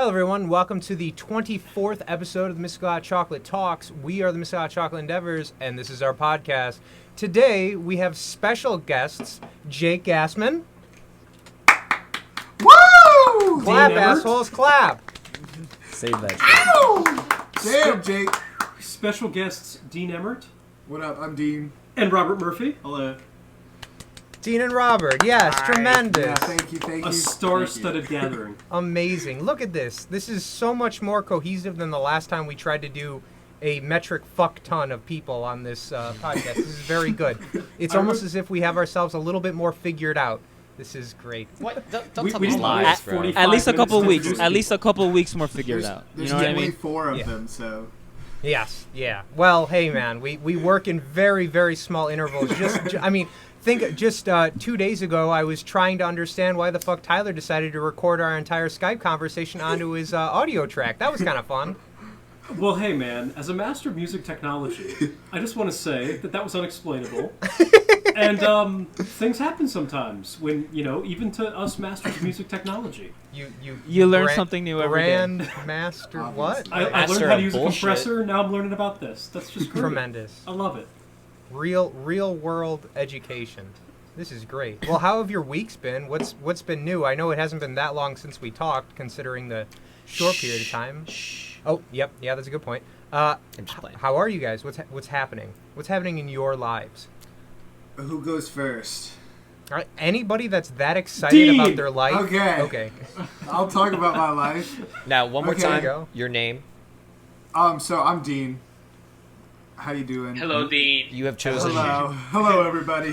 Hello, everyone. Welcome to the 24th episode of the Mystical Hot Chocolate Talks. We are the Mystical Hot Chocolate Endeavors, and this is our podcast. Today, we have special guests, Jake Gassman. Woo! Clap, assholes, clap. Save that shit. Damn, Jake. Special guests, Dean Emmert. What up? I'm Dean. And Robert Murphy. Hello. Dean and Robert. Yes, tremendous. Yeah, thank you. A star-studded gathering. Amazing. Look at this. This is so much more cohesive than the last time we tried to do a metric fuck ton of people on this podcast. This is very good. It's almost as if we have ourselves a little bit more figured out. This is great. What? Don't tell We me didn't lies, last bro. 45 At least a couple minutes to weeks. introduce At least a couple weeks more figured There's out. You there's know what I only mean? 4 of Yeah. them, so. Yes, yeah. Well, hey, man, we work in very, very small intervals. Think 2 days ago, I was trying to understand why the fuck Tyler decided to record our entire Skype conversation onto his audio track. That was kind of fun. Well, hey, man, as a master of music technology, I just want to say that was unexplainable. And things happen sometimes when, even to us masters of music technology. You learn something new every day. Grandmaster what? I learned Master how of to use a bullshit. compressor, now I'm learning about this. That's just great. Tremendous. I love it. Real world education. This is great. Well, how have your weeks been? What's been new? I know it hasn't been that long since we talked, considering the short period of time. Oh, yep, yeah, that's a good point. I'm just playing. How are you guys? What's happening? What's happening in your lives? Who goes first? All right, anybody that's that excited Dean! about their life? Okay. I'll talk about my life. Now, one more Okay. There you time, go. your name. So I'm Dean. How you doing? Hello, Dean. You have chosen. Hello, everybody.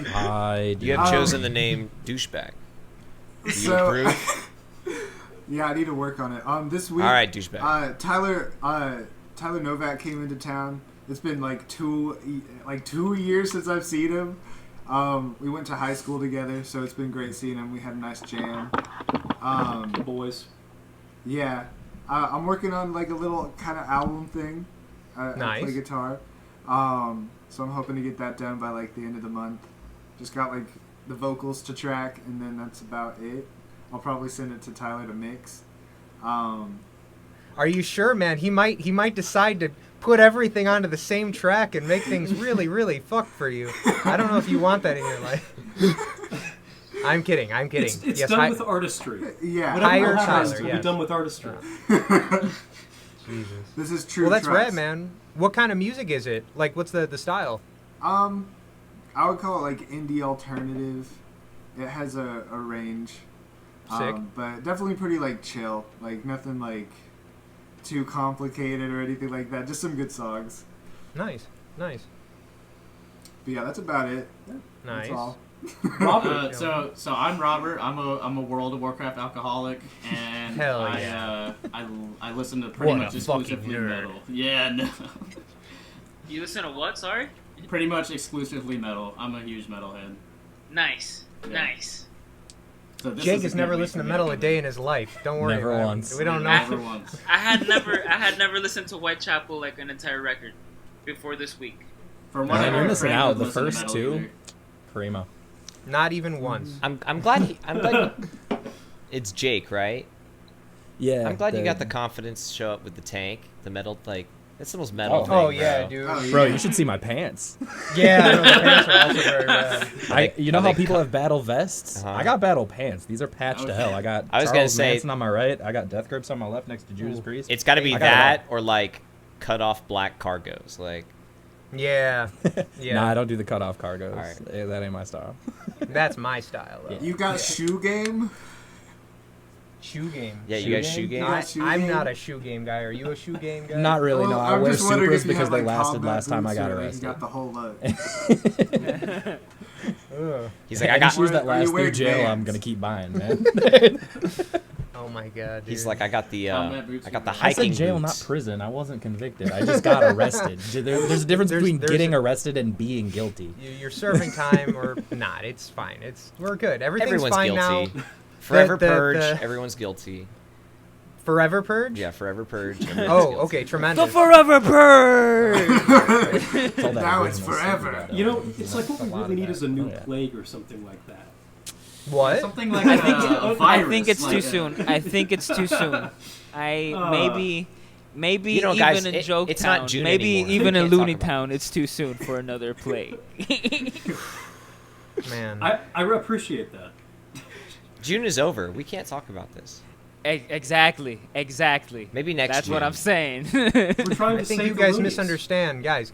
You have chosen the name douchebag. Do you approve? Yeah, I need to work on it. This week. All right, douchebag. Tyler Novak came into town. It's been like 2 years since I've seen him. We went to high school together, so it's been great seeing him. We had a nice jam. Boys. Yeah, I'm working on like a little kind of album thing. I Nice. play guitar, so I'm hoping to get that done by like the end of the month. Just got like the vocals to track, and then that's about it. I'll probably send it to Tyler to mix. Are you sure, man? He might decide to put everything onto the same track and make things really, really fucked for you. I don't know if you want that in your life. I'm kidding. It's Yes, done with artistry. Yeah. Whatever Hire happens Tyler, will yes. be done with artistry. Jesus. This is true. Well, that's trust. rad, man. What kind of music is it? Like, what's the style? I would call it like indie alternative. It has a range. Sick. But definitely pretty like chill. Like nothing like too complicated or anything like that. Just some good songs. Nice. But yeah, that's about it. Nice. That's all. Robert. So I'm Robert. I'm a World of Warcraft alcoholic, and Hell I listen to pretty What much a fucking exclusively nerd. metal. Yeah, no. You listen to what? Sorry. Pretty much exclusively metal. I'm a huge metalhead. Nice. Yeah. Nice. So this Jake is has a good never week listened for to me metal a come day in. in his life. Don't worry. Never about it. once. We don't know. Never once. I had never listened to Whitechapel like an entire record before this week. From No, what I you're heard, missing Frank out. doesn't The listen to first metal two? either. Primo. Not even once. I'm glad. I'm glad. It's Jake, right? Yeah. I'm glad you got the confidence to show up with the tank, the metal. Like that's the most metal. Oh. thing, Oh yeah, bro. dude. Oh, Bro, yeah. you should see my pants. Yeah, I know, the pants are also very rad. You know Are how they people cut- have battle vests? Uh-huh. I got battle pants. These are patched to Okay. hell. I got I was Charles gonna say- Manson on my right. I got Death Grips on my left next to Judas Priest. It's got to be I got it that or like cut off black cargos. Like Yeah. Yeah. Nah, I don't do the cutoff cargos. All right. That ain't my style. That's my style, though. You got shoe game? Shoe game. yeah, you guys shoe game. Yeah. shoe I'm game? not a shoe game guy. Are you a shoe game guy? Not really, Well, no. I I'm wear just wondering Supras if you because have, they like, lasted combat last time I boots got or, like, arrested. You got the whole look. Ugh. He's like, I Any got. shoes that Are you last through wearing jail, I'm Vans? gonna keep buying, man. Oh my god, dude. He's like, I got the. Combat boots I got the are- I hiking said jail, boots. not prison. I wasn't convicted. I just got arrested. There's a difference between there's getting a- arrested and being guilty. You're serving time or not. It's fine. We're good. Everything's Everyone's fine guilty. now. Forever The- purge. the- Everyone's guilty. Forever purge? Yeah, forever purge. everyone's Oh, guilty. okay, tremendous. Forever purge. It's all that Now it's original forever. stuff we got. You know, it's like what we A lot really of need that. is a new Oh, yeah. plague or something like that. What? Something like I a think virus. it's too like soon. I think it's too soon. Maybe You know, even guys, in it's Joketown, not June maybe anymore. even We in can't talk Looney about Town, it's too soon for another play. Man. I appreciate that. June is over. We can't talk about this. Exactly. Maybe next That's June. what I'm saying. We're trying to I think save you the guys loonies. misunderstand. Guys.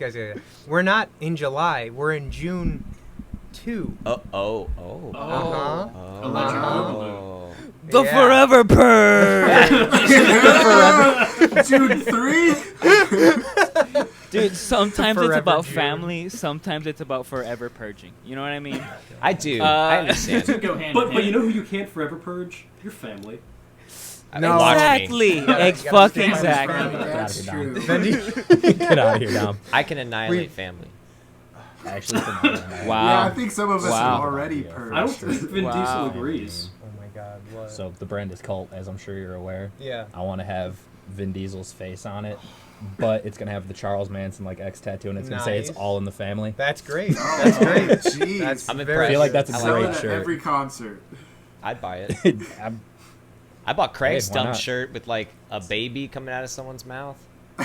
We're not in July. We're in June 2. Oh. Uh-huh. Electric Oh. The Yeah. Forever Purge. June 3? Dude, sometimes it's Forever about June. family, sometimes it's about forever purging. You know what I mean? I do. I understand. Two go hand in But hand. you know who you can't forever purge? Your family. No. Watch me. Exactly. gotta fucking stay exactly. family. That's Get out of true. Bendy? Get out of here, Dom. I can annihilate family. Actually, for now. Wow. Yeah, I think some of us Wow. have already purged. I don't think Vin Wow. Diesel agrees. Oh my God. What? So the brand is Cult, as I'm sure you're aware. Yeah. I want to have Vin Diesel's face on it, but it's gonna have the Charles Manson like X tattoo, and it's gonna say it's Nice. all in the family. That's great. That's great. Jeez. That's I'm very I feel like good. that's a I Sell great it at shirt. every concert. I'd buy it. I'm- I bought Craig's why dumb not? shirt with like a baby coming out of someone's mouth. Oh,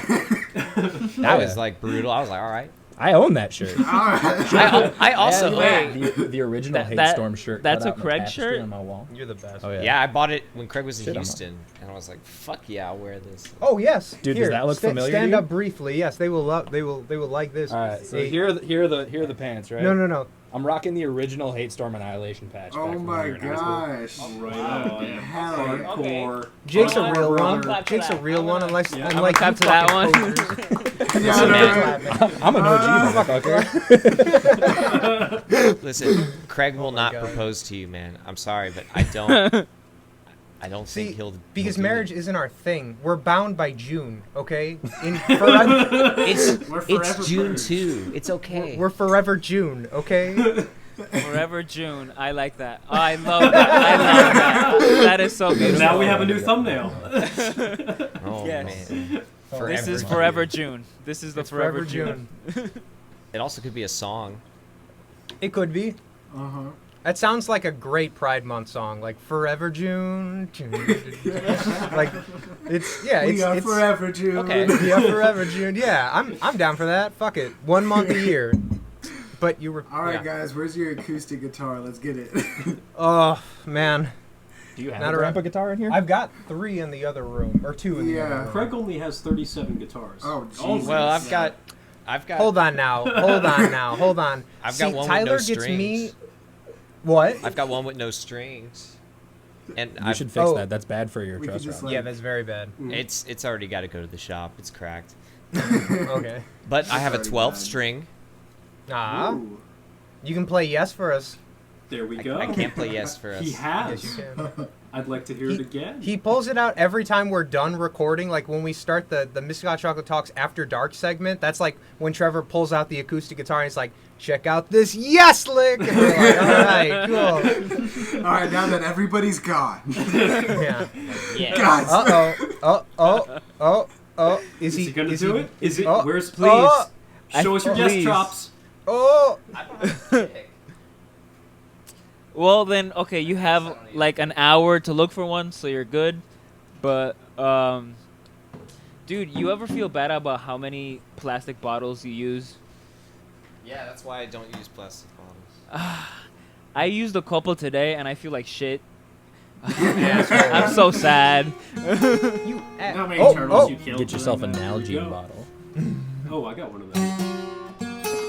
That was like brutal. I was like, all right. I own that shirt. All right. I also Wait. the original That- Hate Storm shirt. that's cut a out in the Craig tapestry shirt? on my wall. You're the best. Oh yeah. yeah, I bought it when Craig was in Shit, I'm Houston, and I was like, fuck yeah, I'll wear this. Oh yes. Dude, Here, does that look familiar to Stand you? up briefly. Yes, they will love. They will like this. All right. So Hey, here are the pants, right? No. I'm rocking the original Hate Storm Annihilation patch. back Oh from my when we were in high school. gosh. Right Wow, on. damn. Hell yeah. Hardcore. Jake's a Oh, real one. brother. Jake's a real one, unless Yeah. unlike clap you to that fucking one. posers. Yeah, I know, Man. right? I'm an OG motherfucker. Listen, Craig will Oh my not God. propose to you, man. I'm sorry, but I don't. I don't See, think he'll. because he'll do marriage it. isn't our thing. We're bound by June, okay? In forever, We're It's forever June purged. 2. It's okay. we're forever June, okay? Forever June. I like that. Oh, I love that. I love that. That is so beautiful. Now we have a new thumbnail. Oh Yes. man. This is June. Forever June. This is the It's Forever June. It also could be a song. It could be. Uh-huh. That sounds like a great Pride Month song, like Forever June. Like it's We are it's forever June. Okay. yeah, Forever June. Yeah, I'm down for that. Fuck it. 1 month a year. But you were All right, yeah. guys, where's your acoustic guitar? Let's get it. Oh man, Do you have Not a a grandpa guitar in here? I've got 3 in the other room, or 2 in the Yeah. other room. Craig only has 37 guitars. Oh, Oh, Jesus. Well, I've got. Hold on now. Hold on. I've See, got one Tyler with no gets strings. me. What? I've got one with no strings. And You I should fix Oh. that. That's bad for your We could trust just, run. Yeah, that's very bad. It's already got to go to the shop. It's cracked. Okay. But I have a already 12 bad. string. Ah, Ooh. you can play Yes for us. There we I, go. I can't play Yes for us. He has. Yes, you can. I'd like to hear it again. He pulls it out every time we're done recording. Like when we start the Mr. Hot Chocolate Talks After Dark segment. That's like when Trevor pulls out the acoustic guitar and he's like, "Check out this Yes lick." And we're like, "All right, cool." All right, now that everybody's gone. Yeah. Yeah. Guys. Oh. Is Is he gonna do it? Is it? Oh, Where's please. Oh, Show us your yes Please. chops. oh. Well, then, okay, you have like an hour to look for one, so you're good. But, dude, you ever feel bad about how many plastic bottles you use? Yeah, that's why I don't use plastic bottles. I used a couple today, and I feel like shit. I'm so sad. You. How many Oh, turtles oh. you killed? Get yourself a doing that? Nalgene go. bottle. Oh, I got one of them.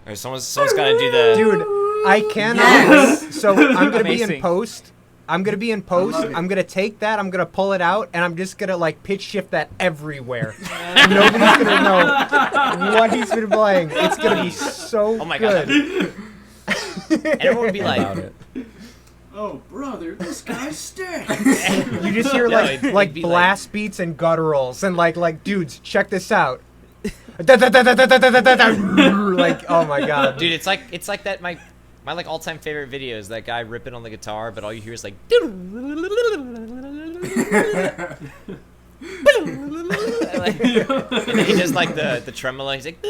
Or someone's got to do the. Dude, I cannot. So I'm gonna be in Amazing. post. I'm gonna be in post. love it. I'm gonna take that. I'm gonna pull it out, and I'm just gonna like pitch shift that everywhere. Nobody's gonna know what he's been playing. It's gonna be so Oh my God. good. And everyone would be About like, it. Oh, brother, this guy stinks. You just hear No, like it'd be blast beats and gutturals and like dudes, check this out. Like, oh my god. Dude, it's like that my like all-time favorite video is that guy ripping on the guitar, but all you hear is like and he does like the tremolo. He's like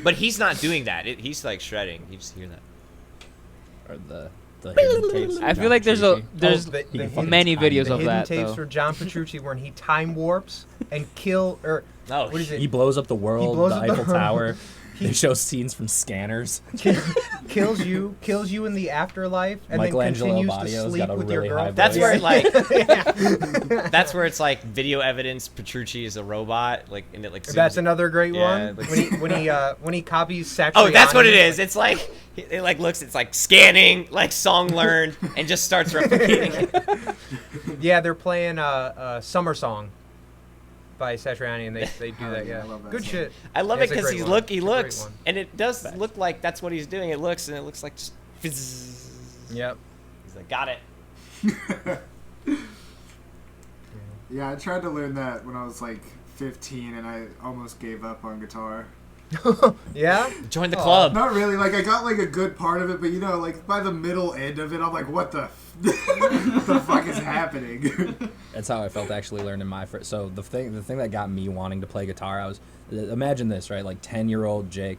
but he's not doing that. He's like shredding. You just hear that. Or the hidden tapes. I feel like there's many videos the of hidden that. tapes Though. for John Petrucci when he time warps and what is it? He blows up the world, blows the up the Eiffel world. Tower. They show scenes from scanners. kills you in the afterlife, and Michelangelo then continues Badio's to sleep got a with really your high girlfriend. That's where it like Yeah. that's where it's like video evidence Petrucci is a robot, like, and it like That's another great Yeah, one. like- When he copies Satriani. Oh, that's what it is. It's like it like looks. It's like scanning, like song learned, and just starts replicating. Yeah, they're playing Summer Song by Satriani, and they do Oh, that. yeah, Yeah, I love that good song. shit. I love Yeah, it it's a because great he one. looks, It's a great one. and it does look like that's what he's doing. It looks like just. Yep. He's like, got it. Yeah, I tried to learn that when I was like 15, and I almost gave up on guitar. Yeah. Join the Aw. club. Not really. Like, I got like a good part of it, but like by the middle end of it, I'm like, what the fuck is happening? That's how I felt actually learning my first. So the thing that got me wanting to play guitar, imagine this, right? Like 10-year-old Jake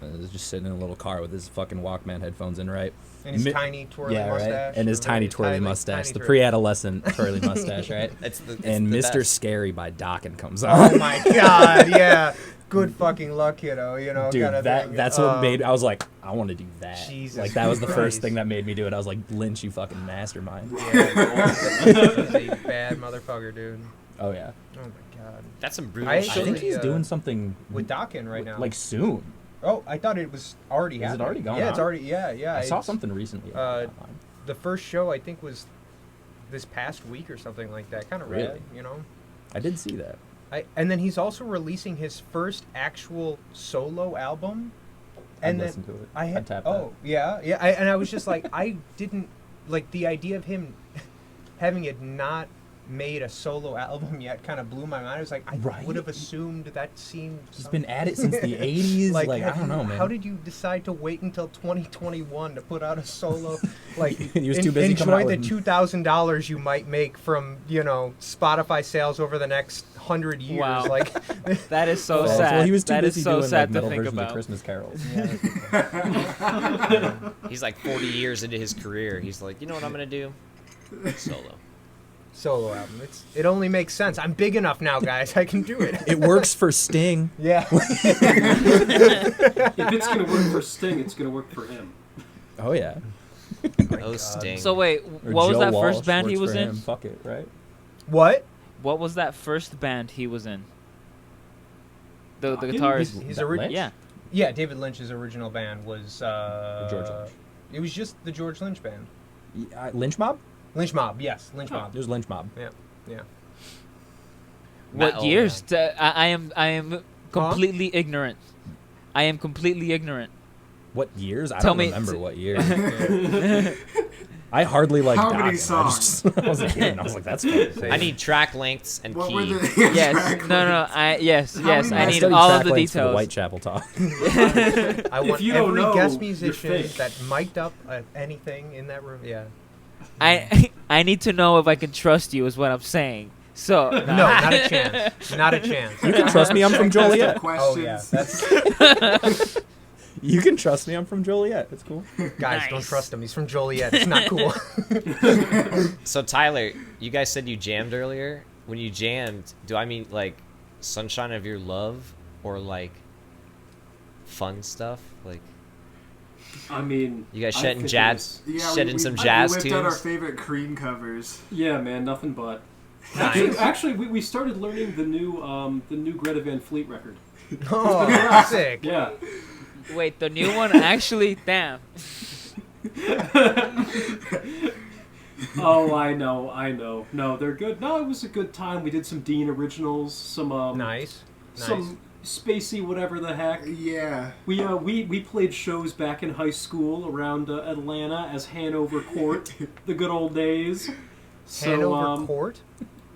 is just sitting in a little car with his fucking Walkman headphones in, right? And his tiny twirly mustache. Right? And his Or tiny very twirly tiny mustache, the twirly. pre-adolescent twirly mustache, right? It's And the Mr. best. Scary by Dokken comes Oh on. my god, yeah. Good fucking luck, kiddo. You know, Dude, kinda thing. that's what made I was like, I want to do that. Jesus like that was the Christ. first thing that made me do it. I was like, Lynch, you fucking mastermind. Yeah, he's a bad motherfucker, dude. Oh yeah. Oh my god. That's some brutal I I shit. think he's uh, doing something With Dokken right now. like soon. Oh, I thought it was already Is it happening. already going Yeah, it's on? already. Yeah. I saw it's- something recently. uh, The first show I think was this past week or something like that. Kind of Really? rad, you know. I did see that. And then he's also releasing his first actual solo album. And then listened to it. I had I'd tap oh yeah. And I was just like, I didn't like the idea of him having it not made a solo album yet kind of blew my mind. I was like, I Right? would have assumed that seemed. He's been at it since the 80s. Like, I have don't you- know, man. How did you decide to wait until 2021 to put out a solo? Like, He was too busy coming enjoy out the with- $2,000 you might make from Spotify sales over the next 100 years. Wow. Like, That is so Well, sad. he was too That is busy so doing sad like to metal think versions about. of Christmas carols. He's like 40 years into his career. He's like, you know what I'm gonna do? Solo. solo album. It only makes sense. I'm big enough now, guys. I can do it. It works for Sting. Yeah. If it's gonna work for Sting, it's gonna work for him. Oh yeah. Oh, Sting. So wait, Or what was Joe that Walsh first band he works was for in? him. Fuck it, right? What? What was that first band he was in? The Dokken? guitarist. His That original. Lynch? Yeah. Yeah, David Lynch's original band was George Lynch. It was just the George Lynch band. Lynch Mob? Lynch Mob, yes, Lynch Oh. Mob. There's Lynch Mob. Yeah. What Metal. years? I am completely ignorant. I am completely ignorant. What years? I Tell don't me- remember what years. I hardly like How many Dokken. I was a kid and I was like, that's fun. I need track lengths and What key. were the Yes. track No. lengths? Yes. How Yes. many- I I need studied all of track the lengths for details. Whitechapel talk. I want you don't every know, guest you're musician fake. that mic'd up anything in that room. Yeah. I need to know if I can trust you. Is what I'm saying. So No, not a chance. Not a chance. You can trust me, I'm from Checklist of Joliet. Oh yeah, questions. that's You can trust me, I'm from Joliet. It's cool. guys. Don't Nice. trust him. He's from Joliet. It's not cool. So Tyler, you guys said you jammed earlier. When you jammed, do I mean like Sunshine of Your Love or like fun stuff? Like I mean, you guys I shedding think it jazz, Yeah, shedding we some jazz whipped out our tunes? favorite Cream covers. Yeah, man, nothing but. Nice. Actually, we started learning the new Greta Van Fleet record. Oh, sick. Yeah. wait, the new one actually. Damn. Oh, I know. No, they're good. No, it was a good time. We did some Dean originals, some Nice. some spacey whatever the heck. Yeah. We played shows back in high school around Atlanta as Hanover Court, the good old days. So, Hanover Court?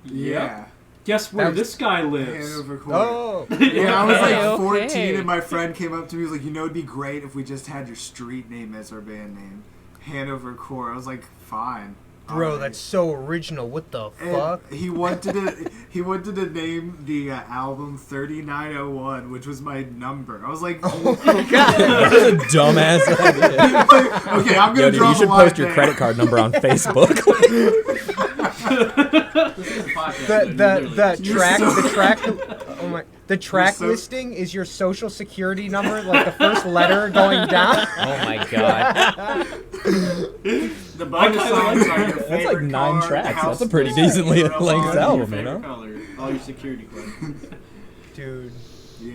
Yeah. Guess where That was- this guy lives? Hanover Court. Oh. Yeah, I was like Okay, 14 okay. and my friend came up to me and was like, it'd be great if we just had your street name as our band name. Hanover Court. I was like, fine. Bro, Alright. that's so original. What the And fuck? he wanted to name the album 3901, which was my number. I was like, Oh my god. That was a dumbass idea. okay, I'm Yo, gonna dude, draw you the should line post your there. credit card number on Facebook. This is a podcast. The You're track so- the track oh my the track so- listing is your social security number, like the first letter going down. Oh my god. The bonus songs are your favorite That's like 9 car, tracks. house That's a pretty design, decently your length car, album, your you favorite know? color, all your security questions. Dude, Yeah.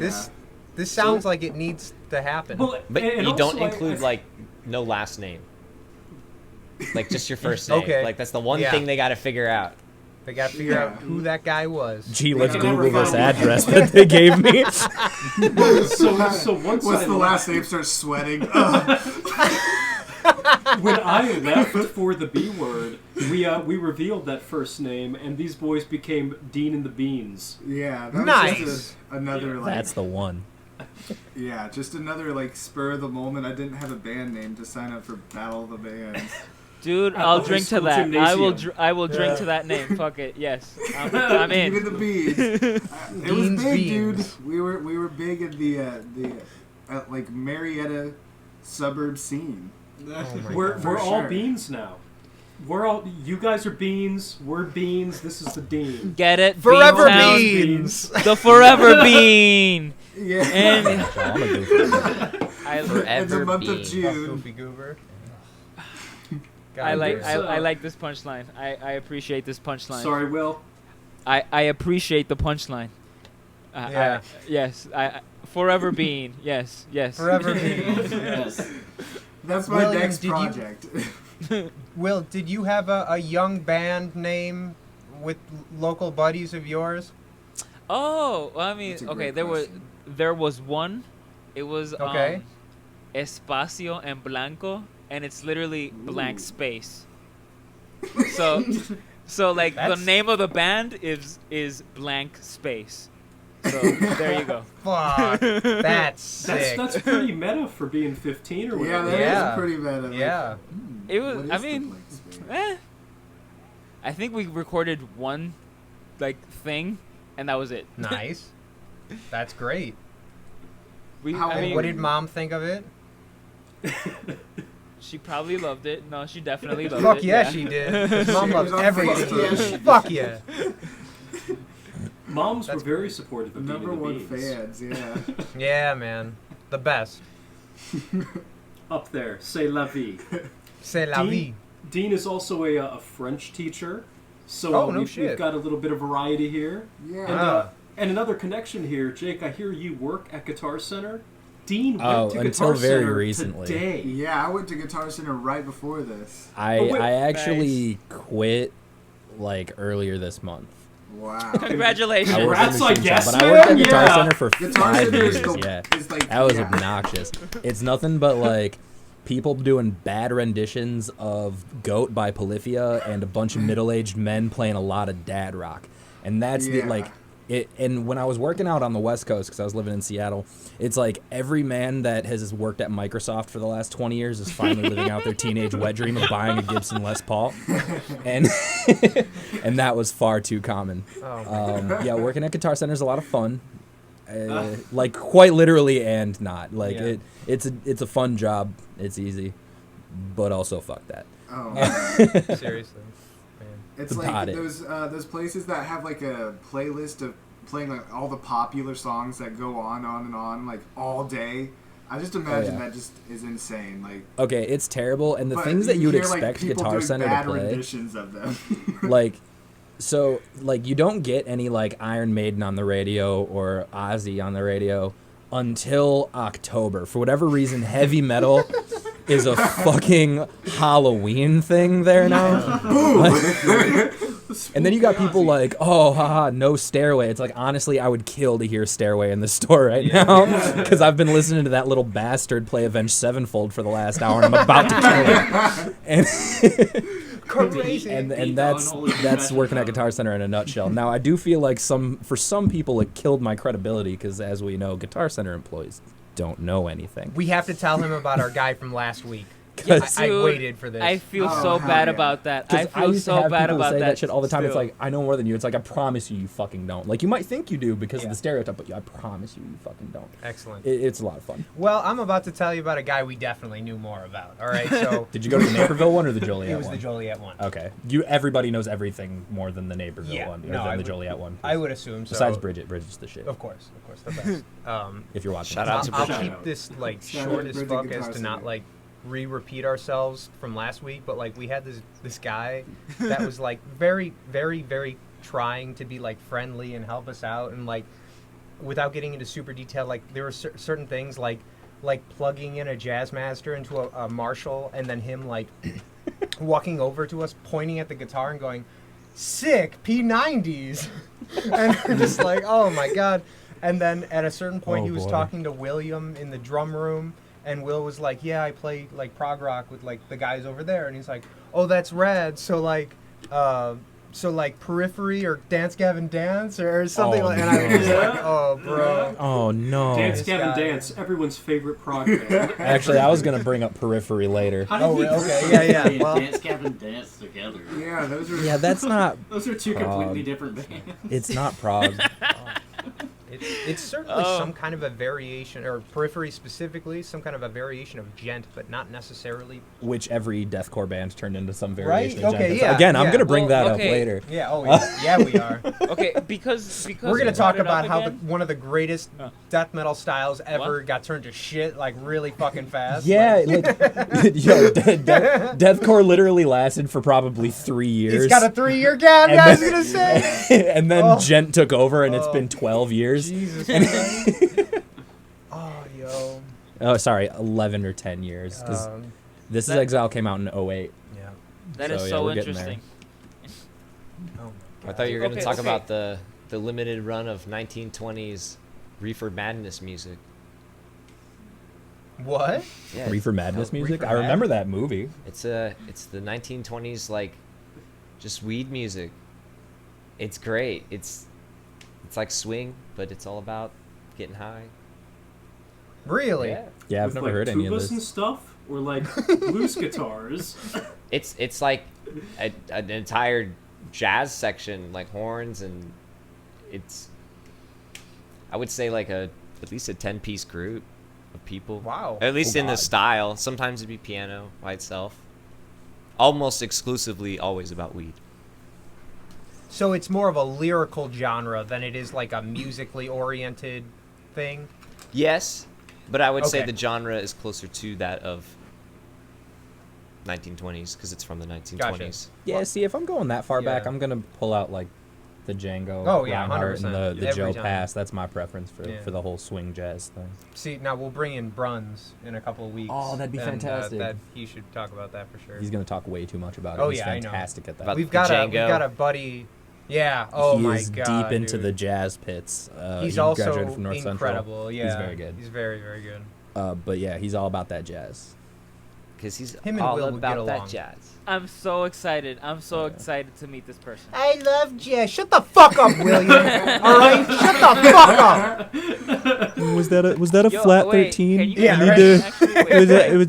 this sounds like it needs to happen. Well, But and you don't also, include like no last name. Like just your first name. Okay. Like that's the one Yeah. thing they got to figure out. They gotta figure out who that guy was. Gee, let's Yeah. Google this Never found address that they gave me. so once Once I the last name starts sweating. Ugh. when I left for the B word, we revealed that first name, and these boys became Dean and the Beans. Yeah, that was Nice. just another like That's the one. yeah, just another like spur of the moment. I didn't have a band name to sign up for Battle of the Bands. Dude, At I'll the high drink to school that. I will. gymnasium. I will drink Yeah. to that name. Fuck it. Yes, I'm in. Even the Beans. It was Beans, big, Beans. dude. We were big in the like Marietta suburb scene. Oh my We're God. For all sure. beans now. We're all. You guys are beans. We're beans. This is the Dean. Get it? Forever Beantown. Beans. The Forever Bean. Yeah. And I'm a goofy. I, in the Forever month of Bean. June. Goofy goober. I like. Goddamn. So- I like this punchline. I appreciate this punchline. Sorry, Will. I appreciate the punchline. Yeah. Yes. Forever Bean. Yes. Yes. Forever Beans. Yes. That's my William, next did you- project. Will, did you have a young band name with local buddies of yours? Oh, well, I mean, That's a okay. great question. There was one. It was Okay. Espacio en Blanco, and it's literally blank space. So, like the That's- name of the band is blank space. So there you go. Fuck. That's sick. That's pretty meta for being 15 or Yeah, whatever. that is Yeah. pretty bad. Like, Yeah. It what was. is I the mean, blank space? I think we recorded one, like thing, and that was it. Nice. That's great. We. How I old mean, What did mom think of it? she probably loved it. No, she definitely loved Fuck it. yeah, she did. 'Cause mom She loves was on everything. Facebook. Fuck yeah. Moms were That's very supportive of Number Dean and the one Beans. fans, yeah. Yeah, man. The best. Up there, c'est la vie. C'est la vie. Dean, Dean is also a French teacher, so Oh, no we've shit. got a little bit of variety here. Yeah. And, Ah. and another connection here, Jake. I hear you work at Guitar Center. Dean went Oh, to until Guitar very Center recently. today. Yeah, I went to Guitar Center right before this. I Oh, wait. actually quit like earlier this month. Wow. Congratulations. I worked Congrats, in a I machine guess, shop, but I worked at man. Guitar Yeah. Center for Guitar 5 Center years. is, the, Yeah, is like that was yeah. obnoxious. It's nothing but like people doing bad renditions of "Goat" by Polyphia and a bunch of middle-aged men playing a lot of dad rock, and that's the Yeah. like. It, and when I was working out on the West Coast, because I was living in Seattle, it's like every man that has worked at Microsoft for the last 20 years is finally living out their teenage wet dream of buying a Gibson Les Paul, and and that was far too common. Oh. Yeah, working at Guitar Center is a lot of fun, like quite literally and not. Like Yeah. it's a fun job. It's easy, but also fuck that. Oh, Seriously. Man. it's About like it. those places that have like a playlist of playing like all the popular songs that go on and on like all day. I just imagine yeah. that just is insane. Like Okay, it's terrible, and the but things that you you'd hear, like, expect people Guitar doing Center bad to play, renditions of them. like, so like you don't get any like Iron Maiden on the radio or Ozzy on the radio until October. For whatever reason, heavy metal is a fucking Halloween thing there now. And then you got people like, oh, haha, no Stairway. It's like, honestly, I would kill to hear Stairway in the store right now because I've been listening to that little bastard play Avenged Sevenfold for the last hour, and I'm about to kill him. And Crazy. and that's working at Guitar Center in a nutshell. Now, I do feel like for some people it killed my credibility because, as we know, Guitar Center employees don't know anything. We have to tell him about our guy from last week. Because I waited for this. I feel Oh, so hell bad yeah. about that. I I feel used to so have bad people about say that shit all the time. It's still. like, I know more than you. It's like, I promise you fucking don't. Like, you might think you do because Yeah. of the stereotype, but I promise you fucking don't. Excellent. It's a lot of fun. Well, I'm about to tell you about a guy we definitely knew more about. All right, so Did you go to the Naperville one or the Joliet it was one? the Joliet one. Okay. Everybody knows everything more than the Naperville Yeah, one, or no, than I the would- Joliet one. I would assume so. Besides Bridget. Bridget's the shit. Of course, the best. If you're watching. Shout this. out to I'll Bridget. keep this like Shout out short to as Bridget fuck Guitar as to not Center. like repeat ourselves from last week, but like we had this guy that was like very, very, very trying to be like friendly and help us out, and like without getting into super detail, like there were certain things like plugging in a Jazzmaster into a Marshall, and then him like walking over to us, pointing at the guitar and going, "Sick P90s," and we're just like, "Oh my god!" And then at a certain point, Oh, he was boy. talking to William in the drum room. And Will was like, "Yeah, I play like prog rock with like the guys over there." And he's like, "Oh, that's rad. So like Periphery or Dance Gavin Dance or something Oh, like." And I was just no. like, "Oh, bro." Oh, no. Dance This Gavin guy. Dance, everyone's favorite prog band. Actually, I was going to bring up Periphery later. How did Oh, we okay, yeah. Well, Dance Gavin Dance together. Yeah, those are. Yeah, that's not... Those are two Prog. completely different bands. It's not prog. it's certainly Oh. some kind of a variation, or Periphery specifically, some kind of a variation of gent, but not necessarily. Which every deathcore band turned into some Right? variation of Okay, Jenkins. yeah, Again, I'm yeah. going to bring Well, that okay. up later. Yeah. Oh, yeah, we are. Okay, because We're gonna you talk brought it about up how again, one of the greatest death metal styles ever What? got turned to shit like really fucking fast. Yeah, like, yo, deathcore literally lasted for probably 3 years. It's got a 3-year gap. And Yeah, I was then- gonna say. and then Oh. Gent took over, and it's Oh. been 12 years. Jesus Christ. Oh, yo. Oh, sorry, 11 or 10 years. 'Cause this is that- Exile came out in 08. Yeah. that is So, yeah, so we're getting interesting. Oh my I thought you were going to Okay, talk okay. about the limited run of 1920s Reefer Madness music. What? Yeah, Reefer Madness Oh, music? Reefer I remember that movie. it's the 1920s like just weed music. It's great. It's like swing, but it's all about getting high. Really? Yeah. Yeah, I've With, never like, heard any of tubas this. and stuff, or like blues guitars. It's like an entire jazz section, like horns, and it's I would say like at least a 10-piece group of people. Wow. At least Oh, in the God. style. Sometimes it'd be piano by itself. Almost exclusively always about weed. So it's more of a lyrical genre than it is like a musically oriented thing. Yes, but I would say Okay. the genre is closer to that of 1920s because it's from the 1920s. Yeah, see, if I'm going that far back, Yeah. I'm going to pull out, like, the Django, Oh, yeah, Reinhardt, and 100%. the Every Joe time. Pass. That's my preference for Yeah. the whole swing jazz thing. See, now we'll bring in Bruns in a couple of weeks. Oh, that'd be and, fantastic. that he should talk about that for sure. He's going to talk way too much about it. Oh, He's yeah, I know. fantastic at that. About we've the got Django. a buddy. Yeah. Oh he my is god. deep into dude. the jazz pits. He's he also graduated from North incredible. Central. Yeah. He's very good. He's very, very good. But yeah, he's all about that jazz. Because he's Him and all Will would get about that along. jazz. I'm so excited. I'm so excited to meet this person. I love jazz. Shut the fuck up, William. All right, shut the fuck up. Was that a Yo, flat wait, 13? can you Yeah, guys right. actually- wait,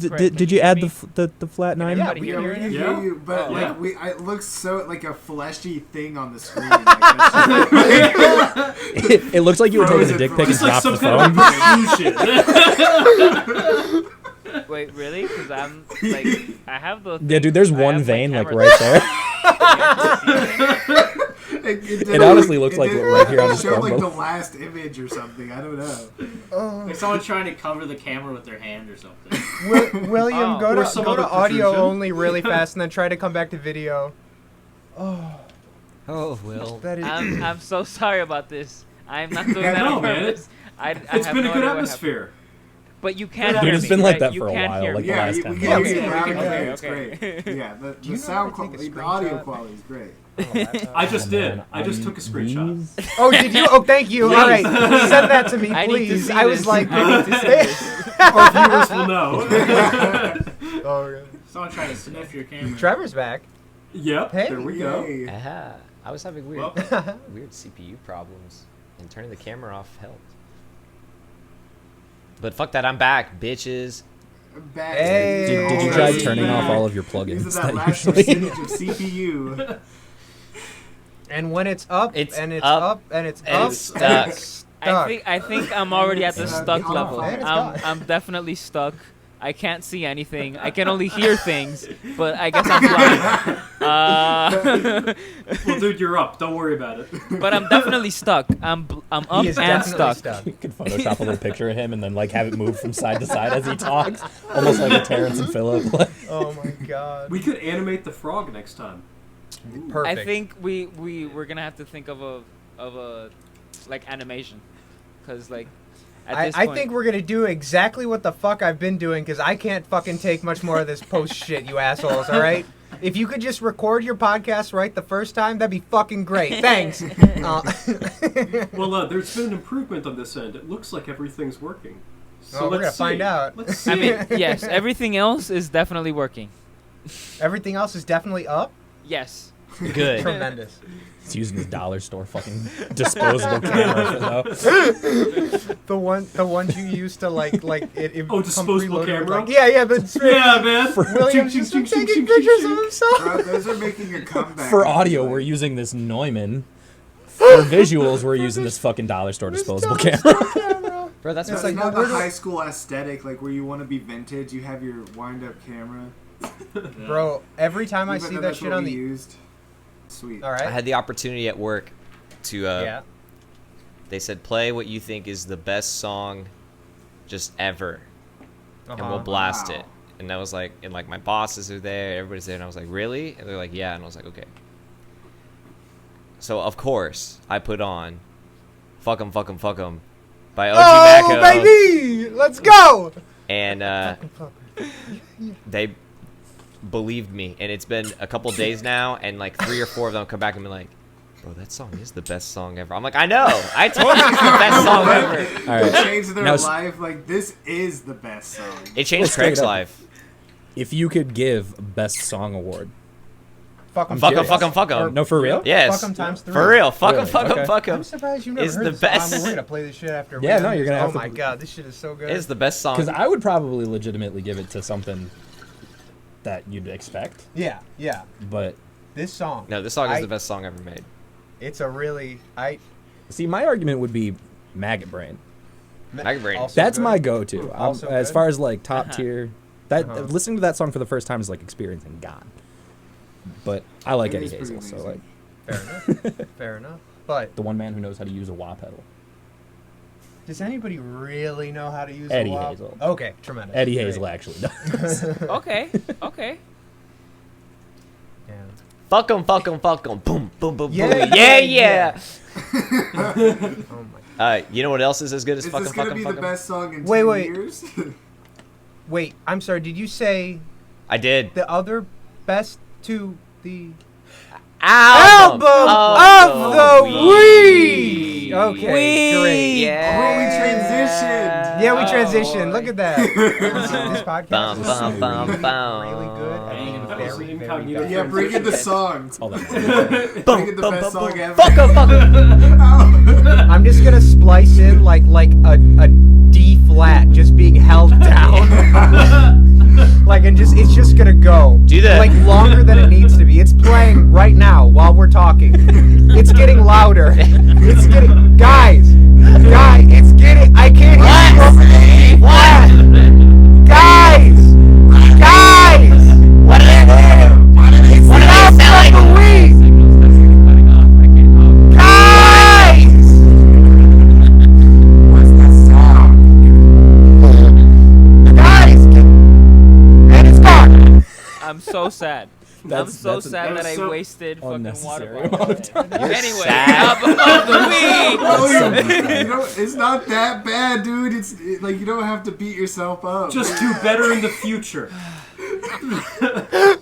Craig, did can you add hear me? the flat 9? Yeah, Everybody we hear can me? hear you. hear you, but Oh, like yeah. it looks so like a fleshy thing on the screen. Like, that's It looks like you were taking a Frozen dick for pic and It's like dropped some the kind phone. of fusion. Wait, really? Because I'm like, I have those. Yeah, dude, there's I one have my vein like camera right there. it honestly looks like right here on it this showed phone, like but- the last image or something. I don't know. Like someone trying to cover the camera with their hand or something. William, Oh. go Or to some go to other audio protrusion. only really fast, and then try to come back to video. Oh, Will. That is. I'm so sorry about this. I'm not doing that No, on man. purpose. I It's have been no a good idea what atmosphere. happened. But you can't Dude, hear it's me, been like right? that You for a can't while, hear like me. the Yeah, last we 10 can Yeah, hear we you can- loud we and can clear. hear It's you. great. Okay. Yeah, Do you the know sound how to take a quality, the screen audio shot? quality is great. I just did. man, I just took a screenshot. These- Oh, did you? Oh, thank you. All right, send that to me, I need to please. see I was this. like, I need to see this. Our viewers will know. oh, really? Someone tried to sniff your camera. Trevor's back. Yep, Hey. there we go. Yay. Aha. I was having weird, Well- weird CPU problems, and turning the camera off helped. But fuck that, I'm back, bitches. Back. Hey. Did you Oh, try he's turning off back. all of your These are plugins that that last usually? percentage of CPU. And when it's up, It's and it's up, up, and it's and up, it's stuck. and it's I think I'm already at the It's stuck on level. fire. It's I'm gone. I'm definitely stuck. I can't see anything. I can only hear things, but I guess I'm blind. Well, dude, you're up. Don't worry about it. But I'm definitely stuck. I'm up He is and definitely stuck. You could Photoshop a little picture of him and then like have it move from side to side as he talks, almost like a Terrence and Phillip. Oh my god. We could animate the frog next time. Perfect. I think we're gonna have to think of a like animation, because like at this I point, think we're gonna do exactly what the fuck I've been doing because I can't fucking take much more of this post shit, you assholes. All right. If you could just record your podcast right the first time, that'd be fucking great. Thanks. Well, there's been an improvement on this end. It looks like everything's working. So Oh, we're let's gonna find see. out. Let's see. I mean, yes, everything else is definitely working. Everything else is definitely up. Yes. Good. Tremendous. He's using his dollar store fucking disposable camera though. The ones you used to like it Oh, come disposable preloaded with, camera? like, yeah, but Yeah, man. William's just been taking pictures of himself. Bro, those are making a comeback. For audio, we're using this Neumann. For visuals, we're using this fucking dollar store disposable camera. Bro, that's It's what like like, not where the do- high school aesthetic, like where you want to be vintage. You have your wind-up camera. Bro, every time I Even see though that that's shit what on we the used. Sweet. all I right, had the opportunity at work to, yeah, they said, play what you think is the best song just ever, and we'll blast Wow. it. And I was like, and like my bosses are there, everybody's there, and I was like, really? And they're like, yeah. And I was like, okay. So, of course, I put on Fuck 'em, Fuck 'em, Fuck 'em by OG Oh Macco. baby, let's go. And they believed me. And it's been a couple days now, and like 3 or 4 of them come back and be like, bro, that song is the best song ever. I'm like, I know. I told you it's the best song ever. All It right. changed their Now, life. Like, this is the best song. It changed Straight Craig's up. life. If you could give best song award, Fuck 'em, Fuck 'em, serious. fuck 'em, fuck 'em. no, for real? Yes. Fuck 'em times 3. For real. Fuck 'em, Really? fuck 'em, Okay. fuck 'em. I'm surprised you never Is heard the this song. best. We're gonna play this shit after. Yeah, we no, end you're this. gonna Oh have to- my god, this shit is so good. It's the best song. Because I would probably legitimately give it to something that you'd expect, yeah. but This song. No, this song is I- the best song ever made. It's a really see, my argument would be Maggot Brain. Maggot Brain. also That's good. my go-to. Also As good. far as like top Uh-huh. tier, that Uh-huh. listening to that song for the first time is like experiencing God. But I like It Eddie is pretty Hazel, so amazing. like Fair enough. Fair enough. But the one man who knows how to use a wah pedal. does anybody really know how to use Eddie a wah? Hazel. Okay, tremendous. Eddie Great. Hazel actually does. Okay. Okay. Yeah. Fuck 'em, fuck 'em, fuck 'em. Boom, boom, boom, Yeah, boom. yeah, Yeah, Oh my. You know what else is as good as Is Fuck 'em, this fuck gonna 'em, be fuck the 'em? best song in Wait, 10 wait. years? Wait, I'm sorry. Did you say I did. the other best to the Album of the week? Okay, Week. great. Yeah. Oh, we transitioned. Yeah, we Oh, transitioned. boy. Look at that. This podcast Bum, is bum, bum, really, bum. really good at being That was very, an very incognito bad. Yeah, bring in the song. All that matters. Bring in the best song ever. Fuck 'em, fuck 'em. I'm just gonna splice in like a D flat just being held down. Like and just it's just gonna go. Do that. Like longer than it needs to be. It's playing right now while we're talking. It's getting louder. It's getting guys, it's getting I can't hear you. What? Guys! What do they do? It's the best of the week! Guys! What's the sound? Guys! And it's gone! I'm so sad. I'm That's- so that's an- sad that that's I so wasted fucking unnecessary water amount of bottle. time. Anyway, sad. album of the week. Oh, you know, it's not that bad, dude. Like you don't have to beat yourself up. Just do better in the future.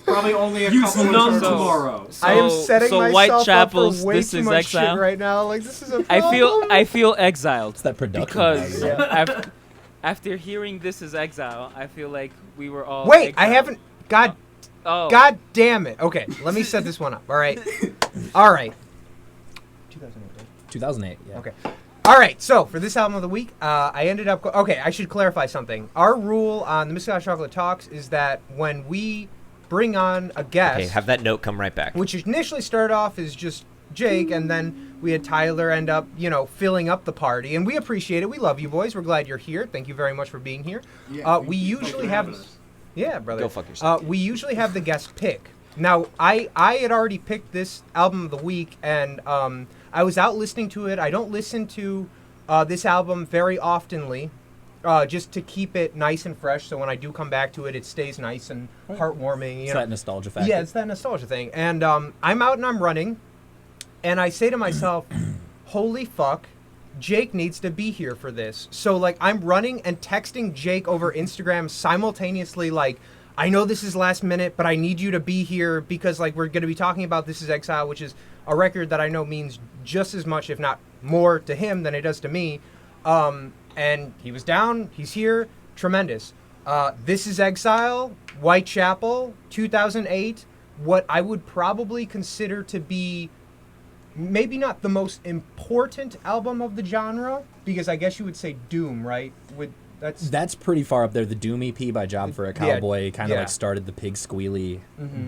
Probably only a Use couple none of turtles. tomorrow. I am setting myself up for Whitechapel's way This too Is much Exile. shit right now. Like, this is a I problem. feel exiled It's that production because value. after hearing This Is Exile, I feel like we were all Wait, I exiled. haven't. God, Oh, God damn it. Okay, let me set this one up. All right. All right. 2008. 2008. Yeah. Okay. All right. So for this album of the week, I ended up. Okay, I should clarify something. Our rule on the Mr. Chocolate Talks is that when we bring on a guest, Okay, have that note come right back. which initially started off as just Jake, and then we had Tyler end up, filling up the party, and we appreciate it. We love you, boys. We're glad you're here. Thank you very much for being here. Yeah, We usually have. Yeah, brother. Go fuck yourself. We usually have the guest pick. Now, I had already picked this album of the week, and I was out listening to it. I don't listen to this album very oftenly, just to keep it nice and fresh. So when I do come back to it, it stays nice and heartwarming. It's that nostalgia factor. Yeah, it's that nostalgia thing. And I'm out and I'm running, and I say to myself, holy fuck, Jake needs to be here for this. So, like, I'm running and texting Jake over Instagram simultaneously, like, I know this is last minute, but I need you to be here because, like, we're going to be talking about This Is Exile, which is a record that I know means just as much, if not more, to him than it does to me. And he was down. He's here. Tremendous. This Is Exile, Whitechapel, 2008, what I would probably consider to be maybe not the most important album of the genre, because I guess you would say Doom, right? That's pretty far up there. The Doom EP by Job for a Cowboy kind of yeah. like started the pig squealy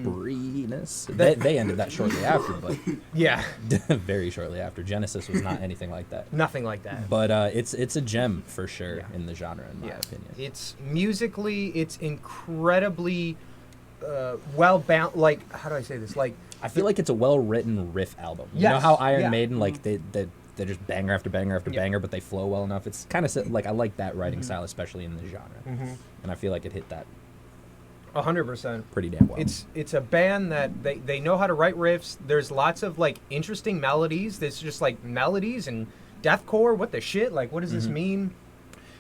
breeness. They ended that shortly after, but yeah, very shortly after. Genesis was not anything like that. nothing like that. But it's a gem for sure in the genre, in my opinion. It's musically, it's incredibly well balanced. Like, how do I say this? Like, I feel like it's a well-written riff album. You know Yes, how Iron yeah. Maiden, like, they're just banger after banger after banger, but they flow well enough. It's kind of like, I like that writing style, especially in the genre. And I feel like it hit that 100%. pretty damn well. It's a band that they know how to write riffs. There's lots of, like, interesting melodies. There's just, like, melodies and deathcore. What the shit? Like, what does this mean?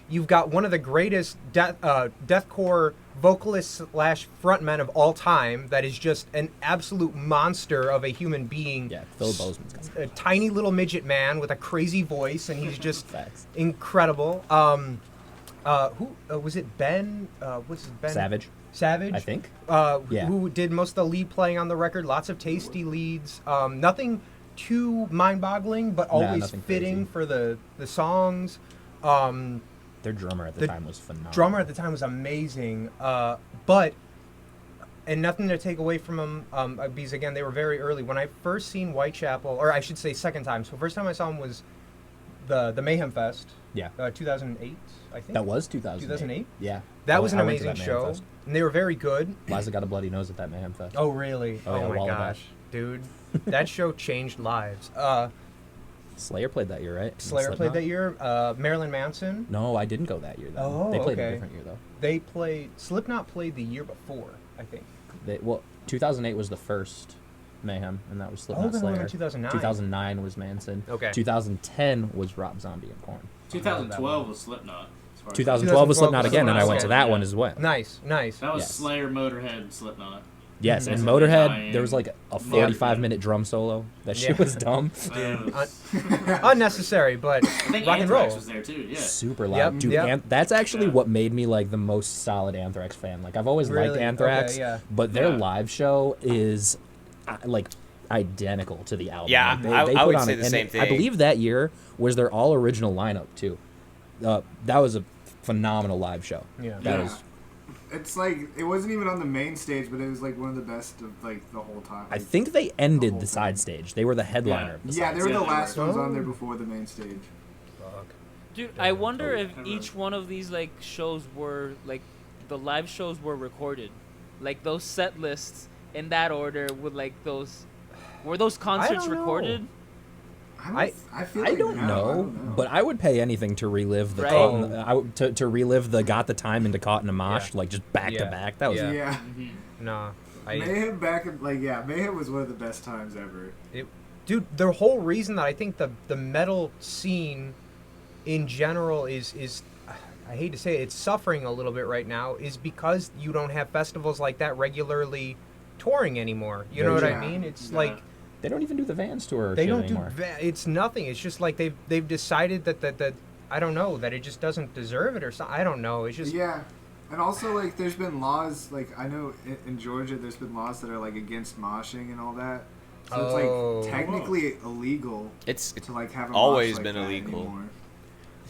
You've got one of the greatest deathcore vocalists / frontmen of all time that is just an absolute monster of a human being. Yeah, Phil Bozeman's got some A tiny little midget man with a crazy voice, and he's just facts. incredible. Who was it? Ben? What's his Ben? Savage, I think. Yeah. Who did most of the lead playing on the record? Lots of tasty leads. Nothing too mind-boggling, but always nothing fitting crazy. for the songs. Their drummer at the time was phenomenal. Drummer at the time was amazing, but and nothing to take away from them because again they were very early. When I first seen Whitechapel, or I should say second time. So first time I saw them was the Mayhem Fest. Yeah. 2008, I think. That was 2008. 2008? Yeah. That was an I went to amazing that Mayhem show, Fest. and they were very good. Liza got a bloody nose at that Mayhem Fest. Oh really? Oh, yeah, my Wallabash. gosh, dude, that show changed lives. Slayer played that year, right? Slayer played Slipknot? that year. Marilyn Manson. No, I didn't go that year, though. Oh, They played okay. a different year, though. They played. Slipknot played the year before, I think. 2008 was the first Mayhem, and that was Oh, Slipknot then Slayer. we went 2009. 2009 was Manson. Okay. 2010 was Rob Zombie and Korn. 2012 was Slipknot. as far as- 2012 was Slipknot again, and I went to that Yeah. one as well. Nice. That was Yes. Slayer, Motorhead, Slipknot. Yes, That's and a Motorhead, giant- there was like a 45-minute drum solo. That shit Yeah. was dumb. Unnecessary, but I think rock and roll. Anthrax was there too. Yeah. Super loud. Yep, Dude, yep. that's actually Yeah. what made me like the most solid Anthrax fan. Like I've always liked Really? Anthrax, Okay, yeah. but their Yeah. live show is like identical to the album. Yeah, Like, I put would on say it- the and same I thing. believe that year was their all original lineup too. That was a phenomenal live show. Yeah. That Yeah. was. It's like it wasn't even on the main stage, but it was like one of the best of like the whole time. I Like, think they whole ended thing. the side stage. They were the headliner. Of the yeah, side they were stage. the last ones on there Oh. before the main stage. Dude, I wonder if I each one of these like shows were like the live shows were recorded, like those set lists in that order. With like those, were those concerts don't know. recorded? I feel I like don't no, know, I don't know. but I would pay anything to relive the Right. Caught to relive the Got the Time into Caught in a Mosh, Yeah. like just back to Yeah. back. That was Yeah. Yeah. Nah. Mayhem back in, Mayhem was one of the best times ever. Dude, the whole reason that I think the metal scene in general is I hate to say it's suffering a little bit right now is because you don't have festivals like that regularly touring anymore. You know what I mean? It's like They don't even do the Vans tour. they don't anymore. do it's nothing. It's just like they've decided that I don't know, that it just doesn't deserve it or something. I don't know. It's just And also, like, there's been laws, like, I know in Georgia there's been laws that are, like, against moshing and all that. So it's, like, technically illegal It's to, like, have a always mosh like been that illegal. anymore.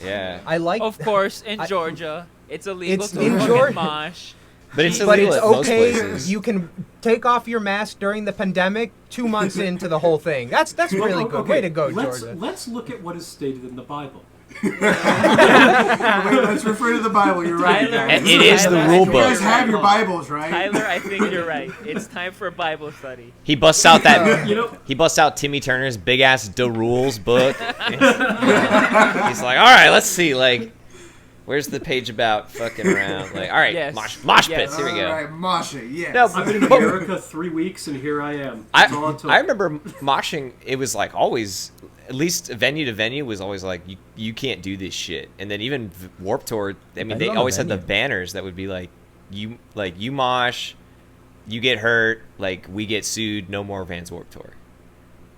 Yeah. I like Of course, in Georgia, it's illegal It's to in fucking Georgia. mosh. But it's but illegal it's at most okay. places. You can take off your mask during the pandemic 2 months into the whole thing. That's really good. Way to go, Georgia. Let's look at what is stated in the Bible. Wait, let's refer to the Bible. You're right, Tyler, guys. It is the rule You book. guys have your Bibles, right? Tyler, I think you're right. It's time for Bible study. He busts out that. You know, He busts out Timmy Turner's big ass The Rules book. He's like, all right, let's see, like, where's the page about fucking around? Like, all right, Yes. mosh Yes. pits. Here we go. All right, moshing, yes. No, I've been in America 3 weeks, and here I am. That's all it took. I remember moshing. It was like always, at least venue to venue, was always like you can't do this shit. And then even Warped Tour, I mean, they always had the banners that would be like you mosh, you get hurt, like we get sued, no more Vans Warped Tour.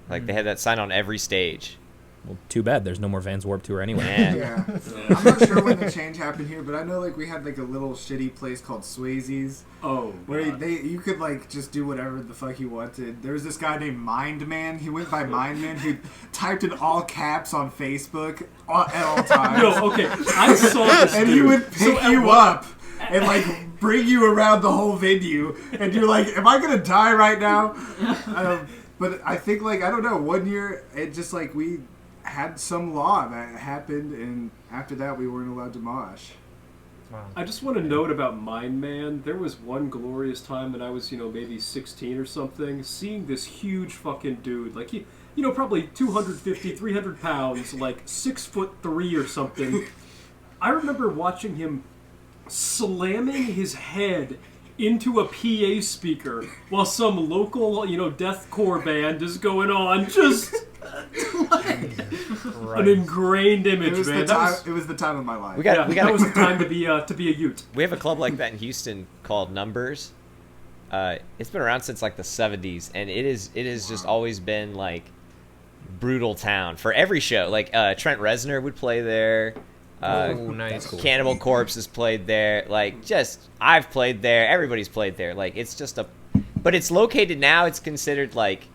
Like they had that sign on every stage. Well, too bad. There's no more Vans Warped Tour anyway. Yeah. I'm not sure when the change happened here, but I know like we had like a little shitty place called Swayze's where you could like just do whatever the fuck you wanted. There was this guy named Mindman. He went by Mindman. He typed in all caps on Facebook at all times. No, okay. I saw this And dude. he would pick So, you up and like bring you around the whole venue, and you're like, "Am I gonna die right now?" But I think like I don't know. One year it just like we had some law that happened, and after that we weren't allowed to mosh. I just want to note about Mind Man. There was one glorious time when I was, maybe 16 or something, seeing this huge fucking dude, like he, probably 250, 300 pounds, like 6'3" or something. I remember watching him slamming his head into a PA speaker while some local, deathcore band is going on. Just an ingrained image, It was man. the time. It was the time of my life. That was the time to be a Ute. We have a club like that in Houston called Numbers. It's been around since like the 70s, and it has just always been like brutal town for every show. Like Trent Reznor would play there. Nice. Cool. Cannibal Corpse has played there. Like, just I've played there. Everybody's played there. Like, it's just but it's located now. It's considered like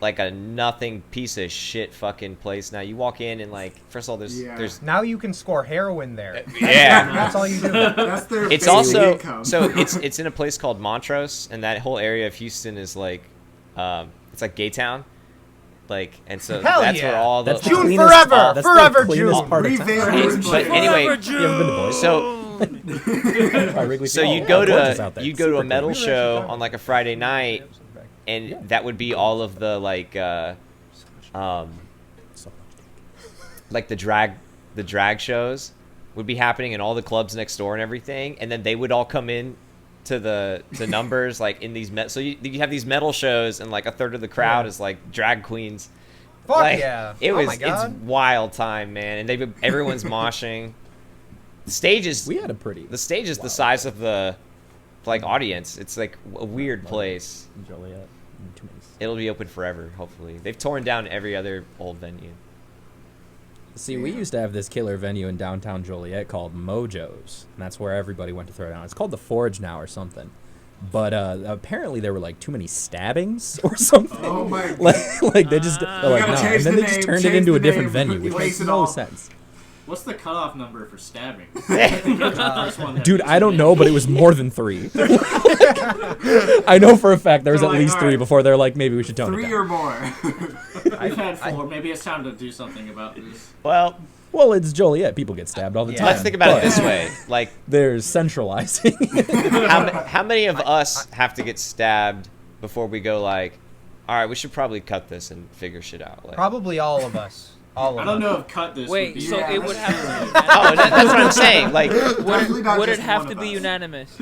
a nothing piece of shit fucking place. Now you walk in and like, first of all, there's Now you can score heroin there. yeah. That's all you do. That's their It's basic also income. so it's in a place called Montrose, and that whole area of Houston is like it's like gay town. Like, and so Hell that's yeah. where all the That's the June cleanest forever! part- that's the Forever cleanest June! part of town. Revamp But anyway, Forever You ever been to Boise? so So you'd go to gorgeous out there. you'd go to a Super metal cool. show on like a Friday night, and that would be all of the like the drag shows would be happening in all the clubs next door and everything, and then they would all come in to Numbers like in these so you have these metal shows, and like a third of the crowd is like drag queens. Fuck Like, yeah. It was Oh my God. it's wild time, man, and everyone's moshing. The stage is We had a pretty. the stage is the size of the like audience. It's like a weird place. Joliet. Too many. It'll be open forever, hopefully. They've torn down every other old venue. See, we used to have this killer venue in downtown Joliet called Mojo's, and that's where everybody went to throw down. It's called the Forge now or something. But apparently there were like too many stabbings or something. Oh my like they just they're like gotta no, change and then the they just name, turned it change into the a different name, venue, which replace makes it no all. sense. What's the cutoff number for stabbing? I think that's the first one that Dude, we I don't should know, make. but it was more than 3. I know for a fact there was They're at like, least all 3 right, before they're like, maybe we should tone it 3 down. or more. We've had 4. Maybe it's time to do something about this. Well, Well, it's Joliet. People get stabbed all the time. let's think about it But this way. Like, There's centralizing. how many of us have to get stabbed before we go like, all right, we should probably cut this and figure shit out? Like, Probably all of us. All of I don't us. know if cut this would Wait, be... so Yeah, it would that's have to be oh, that's what I'm saying. Like, Definitely not would it just have one to of be us. unanimous?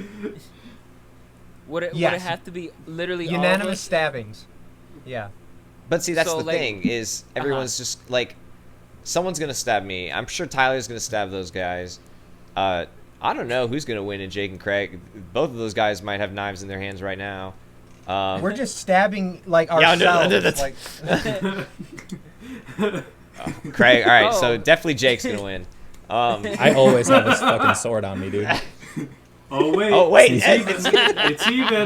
Would it Yes. have to be literally Unanimous all of us? stabbings. Yeah. but see, that's So, the like- thing is everyone's just like, someone's gonna stab me. I'm sure Tyler's gonna stab those guys. I don't know who's gonna win in Jake and Craig. Both of those guys might have knives in their hands right now. We're just stabbing like Yeah, ourselves. no. Like, Craig, all right, so Oh. definitely Jake's gonna win. I always have this fucking sword on me, dude. Oh wait. Oh wait, It's even.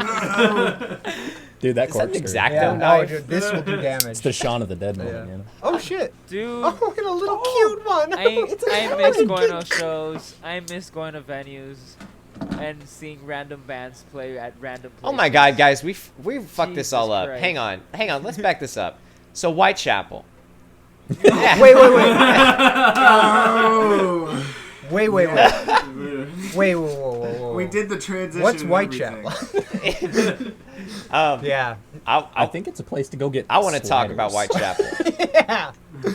Dude, that Is that an corkscrew. exacto yeah, no, knife? dude, this will do damage. It's the Shaun of the Dead moment, Yeah. you know? Oh shit! Dude, Oh, and a little cute one. I miss going to shows. I miss going to venues and seeing random bands play at random places. Oh my God, guys, we fucked this Jesus all up. Christ. Hang on, let's back this up. So Whitechapel. Wait. Oh. Wait. Whoa. We did the transition. What's and Whitechapel? everything. Yeah. I think it's a place to go get I want to talk sliders. about Whitechapel. Yeah. All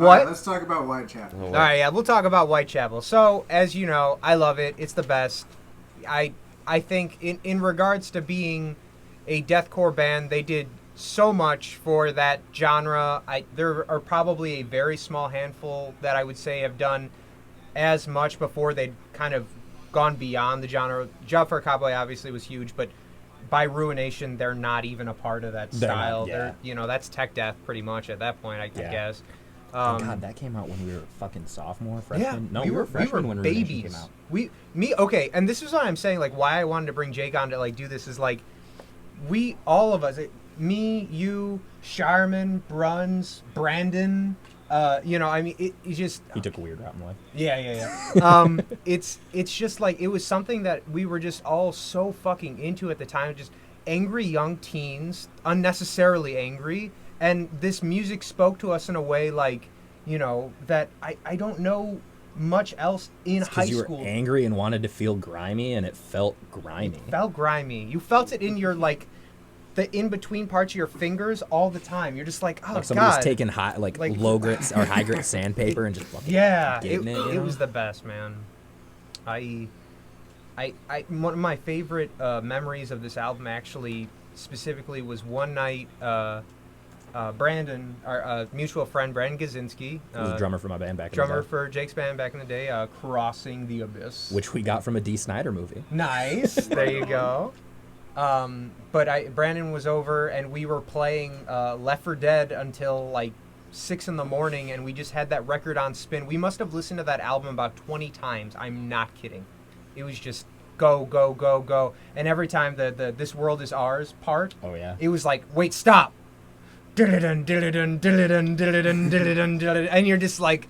right, What? let's talk about Whitechapel. All right, yeah, we'll talk about Whitechapel. So, as you know, I love it. It's the best. I think in regards to being a deathcore band, they did so much for that genre. There are probably a very small handful that I would say have done as much before they'd kind of gone beyond the genre. Job for a Cowboy obviously was huge, but by Ruination, they're not even a part of that They're not, style. yeah. They're, that's tech death pretty much at that point, I Yeah. guess. God, that came out when we were fucking sophomore, freshman. No, we were freshmen freshmen when Ruination babies. came out. Okay, and this is what I'm saying. Like, why I wanted to bring Jake on to like do this is like, all of us, me, you, Sharman, Bruns, Brandon. It just. He took a weird route in life. Yeah. It's just like it was something that we were just all so fucking into at the time. Just angry young teens, unnecessarily angry, and this music spoke to us in a way like, that I don't know much else in high Because you school. were angry and wanted to feel grimy, and it felt grimy. It felt grimy. You felt it in your like, the in between parts of your fingers all the time. You're just like, oh Like somebody's god. taking Like- low grit or high grit sandpaper and just fucking Yeah, getting it you know? was the best, man. One of my favorite memories of this album actually specifically was one night. Brandon, our mutual friend Brandon Gazinski, He was a drummer for my band back in drummer the day, for Jake's band back in the day, Crossing the Abyss. which we got from a D. Snyder movie. Nice. There you go. But Brandon was over and we were playing Left 4 Dead until like 6 in the morning, and we just had that record on spin. We must have listened to that album about 20 times. I'm not kidding. It was just go, go, go, go. And every time the This World Is Ours part, Oh yeah. it was like, wait, stop. Diddle-dun, diddle-dun, diddle-dun, diddle-dun, diddle-dun, diddle-dun. And you're just like,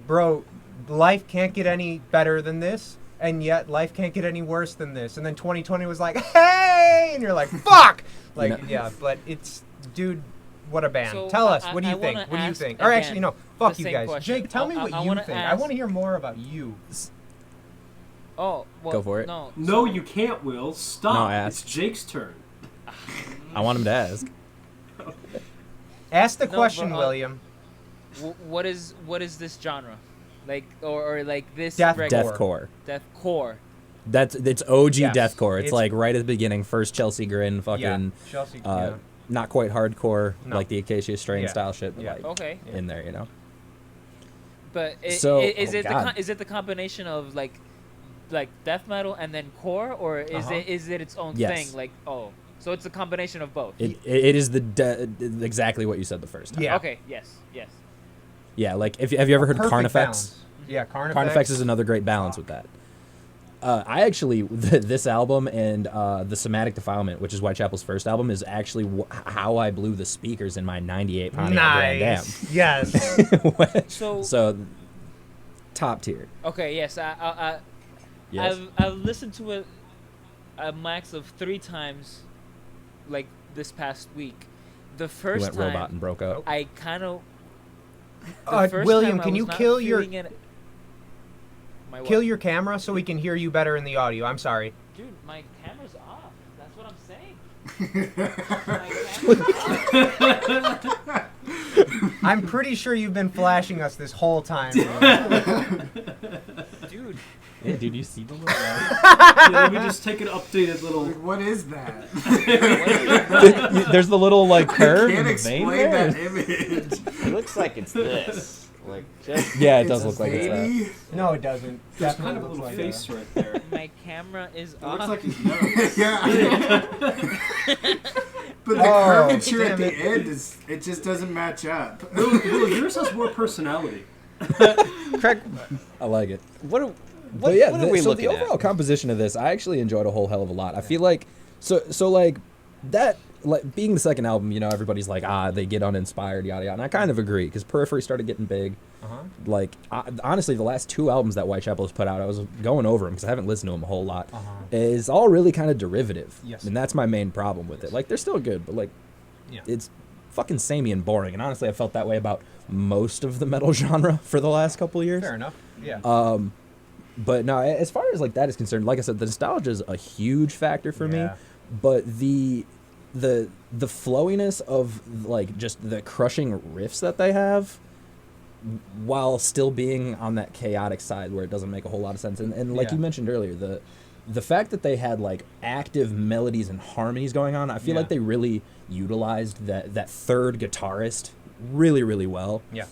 bro, life can't get any better than this, and yet life can't get any worse than this. And then 2020 was like, hey, and you're like, fuck. Like, yeah, but it's, dude, what a band. So, Tell us, I- what do you I think? wanna What do you ask think? Or actually, again no, fuck the you same guys. question. Jake, tell me what I you wanna think. I ask- want to hear more about you. Oh, well, Go for it. No, No, you can't, Will. Stop. No, I It's asked. Jake's turn. I want him to ask. Ask the No, question, but, William. what is this genre, like or like this Deathcore. Deathcore. deathcore? It's OG Yes. deathcore. It's It's- like right at the beginning, first Chelsea Grin, fucking Yeah, Chelsea, yeah. not quite hardcore No. like the Acacia Strain Yeah. style shit, but Yeah. like Okay, in there, you know. but So- is oh, it God. is it the combination of like death metal and then core, or is it its own Yes. thing? Like, oh, so it's a combination of both. It is exactly what you said the first time. Yeah. Okay. Yes. Yeah, like have you ever heard Perfect Carnifex? balance. Yeah, Carnifex. Carnifex is another great balance with that. I actually this album and the Somatic Defilement, which is Whitechapel's first album, is actually how I blew the speakers in my '98 Pontiac Grand Am. Nice. Yes. So top tier. okay. Yes. Yes. I've listened to it a max of 3 times, like this past week. The He first went time robot and broke up. I kind of. William, can you kill your My kill what? your camera so we can hear you better in the audio? I'm sorry. Dude, my camera's off. That's what I'm saying. My camera's off. I'm pretty sure you've been flashing us this whole time. Dude, Yeah, dude, you see the little Yeah, let me just take an updated little. Like, what is that? There's the little like curve in Can't the vein explain there. that image. It looks like it's this. Like Yeah, it does look like it's that. Baby. No, it doesn't. There's Definitely kind of a looks little like face right there. My camera is It off. looks like his nose. Yeah. But the Oh, curvature at damn the it. end it just doesn't match up. Will, yours has more personality. Craig, I like it. what are But yeah, what are we so looking the overall at? composition of this, I actually enjoyed a whole hell of a lot. I feel like so like that, like being the second album, you know, everybody's like, they get uninspired, yada yada, and I kind of agree because Periphery started getting big. Like honestly, the last 2 albums that Whitechapel has put out, I was going over them because I haven't listened to them a whole lot. Is all really kind of derivative, Yes. and that's my main problem with it. Like they're still good, but like it's fucking samey and boring. And honestly, I felt that way about most of the metal genre for the last couple of years. Fair enough. Yeah. But no, as far as like that is concerned, like I said, the nostalgia is a huge factor for me. Yeah. But the flowiness of like just the crushing riffs that they have, while still being on that chaotic side where it doesn't make a whole lot of sense. And like Yeah. you mentioned earlier, the fact that they had like active melodies and harmonies going on, I feel Yeah. like they really utilized that third guitarist really, really well. Yeah.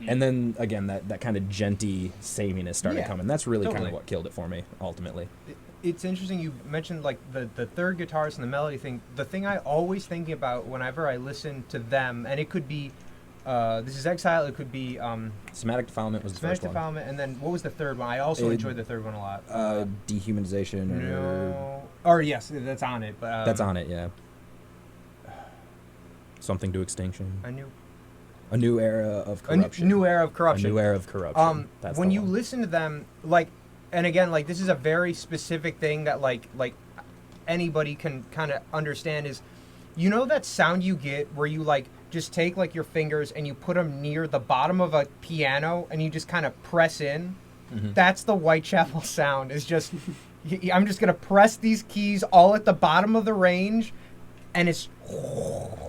And then again, that kind of genty sameness started Yeah, coming. That's really kind totally. of what killed it for me ultimately. It's interesting you mentioned like the third guitarist and the melody thing. The thing I always think about whenever I listen to them, and it could be this is Exile, it could be Somatic Defilement was the Somatic first one. Defilement, and then what was the third one? I also It- enjoyed the third one a lot. Dehumanization. Or, No, or yes, that's on it. But that's on it, yeah. Something to Extinction. a A new era of new corruption. new era of corruption. A new era of corruption. That's When the you one. listen to them, like, and again, like this is a very specific thing that like anybody can kind of understand is, you know, that sound you get where you like just take like your fingers and you put them near the bottom of a piano and you just kind of press in. That's the Whitechapel sound. Is just I'm just gonna press these keys all at the bottom of the range, and it's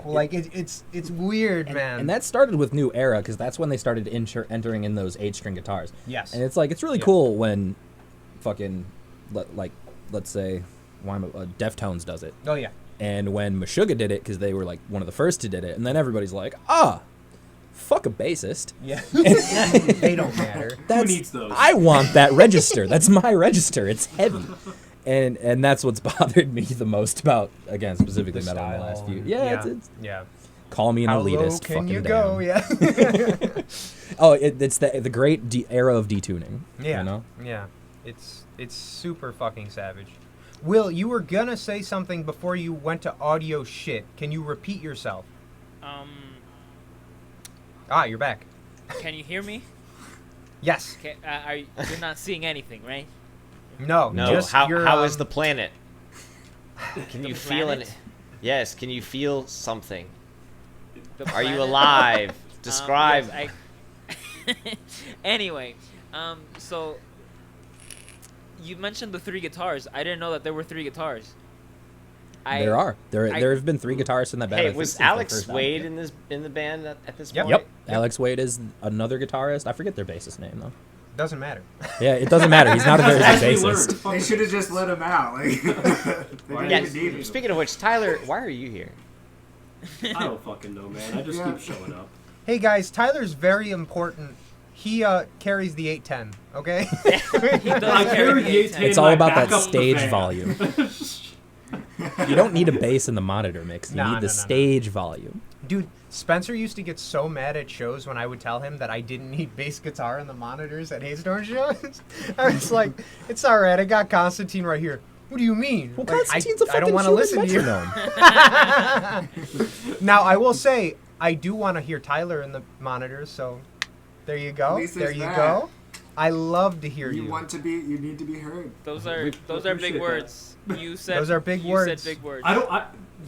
like it's weird, man. And that started with New Era because that's when they started entering in those 8-string guitars. Yes. And it's like it's really cool when fucking like let's say Deftones does it. Oh yeah. And when Meshuggah did it, because they were like one of the first to did it, and then everybody's like, fuck a bassist. Yeah. They don't matter. That's, needs those? I want that register. That's my register. It's heavy. And that's what's bothered me the most about, again, specifically The metal in the style last few. and- Yeah, it's yeah. call me an How elitist. low can fucking you damn. go? Yeah. Oh, it's the great era of detuning. Yeah. You know? Yeah. It's super fucking savage. Will, you were gonna say something before you went to audio shit. Can you repeat yourself? You're back. Can you hear me? Yes. Okay, you're not seeing anything, right? No. No, Just how your, is the planet? Can The you feel planet? it? Yes, can you feel something? The Are you planet? alive? Describe. Yes, anyway, so you mentioned the 3 guitars. I didn't know that there were 3 guitars. There are. There have been 3 guitarists in that band. I Hey, think was since the Alex first album. Wade in the band at this Yep. point? Yep. Alex Wade is another guitarist. I forget their bassist name though. Doesn't matter. Yeah, it doesn't matter. He's not a very good Actually bassist. learned. They should have just let him out. Like, they didn't Yeah, even need him. speaking of which, Tyler, why are you here? I don't fucking know, man. I just Yeah. keep showing up. Hey guys, Tyler's very important. He carries the 810. Okay. He does I carry carry the the 810. 810. It's all about that Back up the stage van. volume. You don't need a bass in the monitor mix. You Nah, need the no, no, no. stage volume. Dude, Spencer used to get so mad at shows when I would tell him that I didn't need bass guitar in the monitors at Haystorm shows. I was like, it's alright, I got Constantine right here. What do you mean? Well, Like, Constantine's a I don't fucking want to human listen to you. metronome. Now, I will say, I do want to hear Tyler in the monitors, so there you go. At least There there's you that. go. I love to hear you. You need to be heard. Those are We those are big appreciate words. You said Those are big you words. said big words.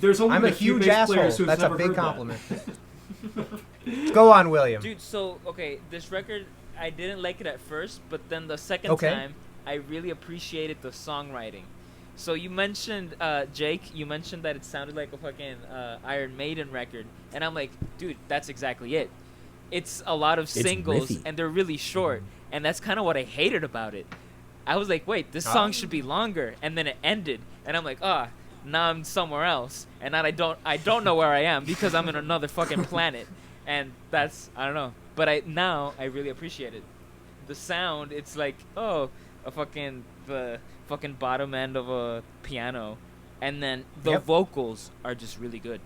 There's only I'm a been few huge bass asshole. players who've That's a never big heard that. compliment. Go on, William. Dude, so okay, this record I didn't like it at first, but then the second Okay. time I really appreciated the songwriting. So you mentioned Jake, you mentioned that it sounded like a fucking Iron Maiden record, and I'm like, dude, that's exactly it. It's a lot of singles riffy. and they're really short, and that's kind of what I hated about it. I was like, wait, this song should be longer, and then it ended, and I'm like, now I'm somewhere else, and now I don't know where I am because I'm in another fucking planet, and that's, I don't know, But I really appreciate it. The sound, it's like, oh, the fucking bottom end of a piano, and then the vocals are just really good.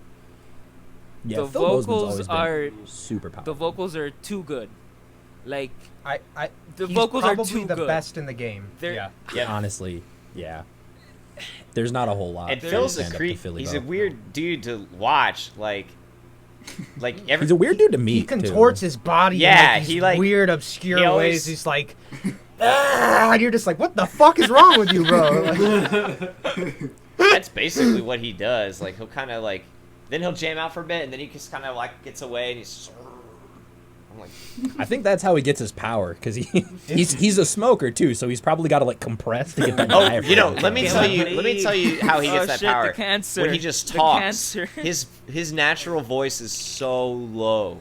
Yeah, The Phil Bozeman's vocals always been super powerful. The vocals are too good. Like the he's vocals are probably too the good. best in the game. They're- Yeah. Honestly, yeah. There's not a whole lot. And to Phil's a stand up to creep. Philly He's about. a weird dude to watch. Like He's a weird dude to meet. He contorts his body Yeah, in he, these like, weird, he obsure always- ways. He's like, and you're just like, what the fuck is wrong with you, bro? Like, That's basically what he does. Like he'll kind of like, then he'll jam out for a bit, and then he just kind of like gets away, and he's. Just, I'm like, I think that's how he gets his power, because he's a smoker too, so he's probably got to like compress to get that. oh, diaphragm. let me tell you how he gets that shit, power. The cancer. When he just The talks, cancer. his natural voice is so low.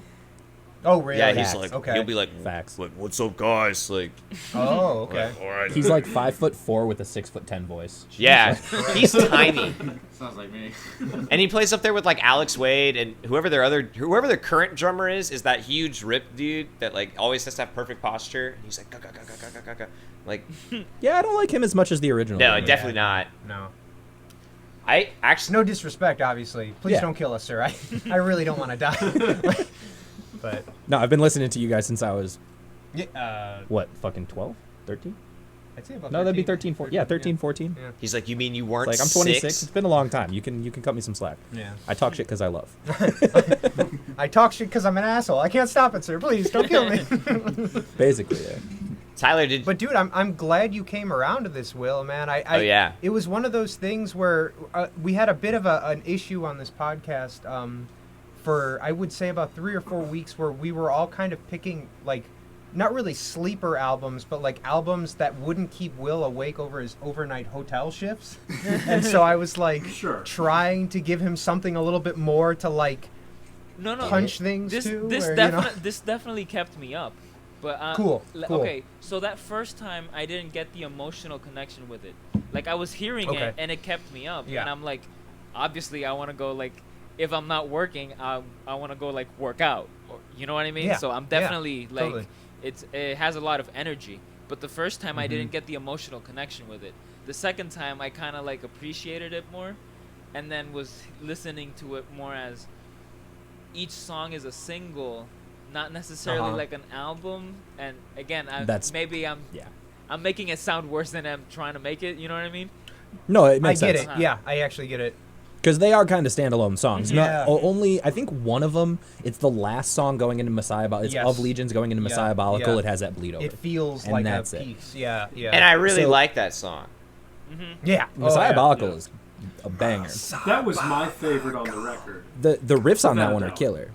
oh, really? Yeah, he's Facts. like, Okay. he'll be like, Facts. like, what's up, guys? Like, Oh, okay. like, all right. He's like 5'4" with a 6'10" voice. Yeah, he's tiny, Sounds like me. and he plays up there with like Alex Wade and whoever their current drummer is that huge rip dude that like always has to have perfect posture. He's like, ga, ga, ga, ga, ga, ga, ga. Like, Yeah, I don't like him as much as the original. no, drummer. definitely not. No. I actually, No disrespect, obviously. Please Yeah. don't kill us, sir. I really don't want to die. But No, I've been listening to you guys since I was, yeah, what, fucking 12? 13? I'd say about No, that'd be 13, 13, 14. Yeah, 13, 14. Yeah. he's like, you mean you weren't Like, I'm 26. 6? It's been a long time. You can cut me some slack. Yeah. I talk shit because I love. I talk shit because I'm an asshole. I can't stop it, sir. Please don't kill me. Basically, yeah. Tyler did. But dude, I'm glad you came around to this, Will, man. Oh, yeah. It was one of those things where we had a bit of an issue on this podcast for I would say about 3 or 4 weeks where we were all kind of picking like not really sleeper albums, but like albums that wouldn't keep Will awake over his overnight hotel shifts. And so I was like Sure. trying to give him something a little bit more to like No, punch things this to. this or, this definitely kept me up. But Cool. Okay, so that first time I didn't get the emotional connection with it. Like I was hearing Okay. it and it kept me up. Yeah. And I'm like, obviously I want to go like, if I'm not working, I want to go like work out. Or, you know what I mean? Yeah. So I'm Yeah. definitely like, Totally. it has a lot of energy. But the first time I Mm-hmm. didn't get the emotional connection with it. The second time I kind of like appreciated it more, and then was listening to it more as each song is a single, not necessarily Uh-huh. like an album. And again, That's- I'm making it sound worse than I'm trying to make it. You know what I mean? No, it I makes get sense. it. Yeah, I actually get it. Because they are kind of standalone songs. Yeah. Only, I think one of them, it's the last song going into Messiah. It's Yes. of Legions going into Yeah, Messiahbolical. yeah. It has that bleed over. It feels And like a that's it. piece. Yeah, yeah. And I really So- like that song. yeah. Messiahbolical yeah. is a banger. That was my favorite on the record. The riffs on that Without one are doubt. killer.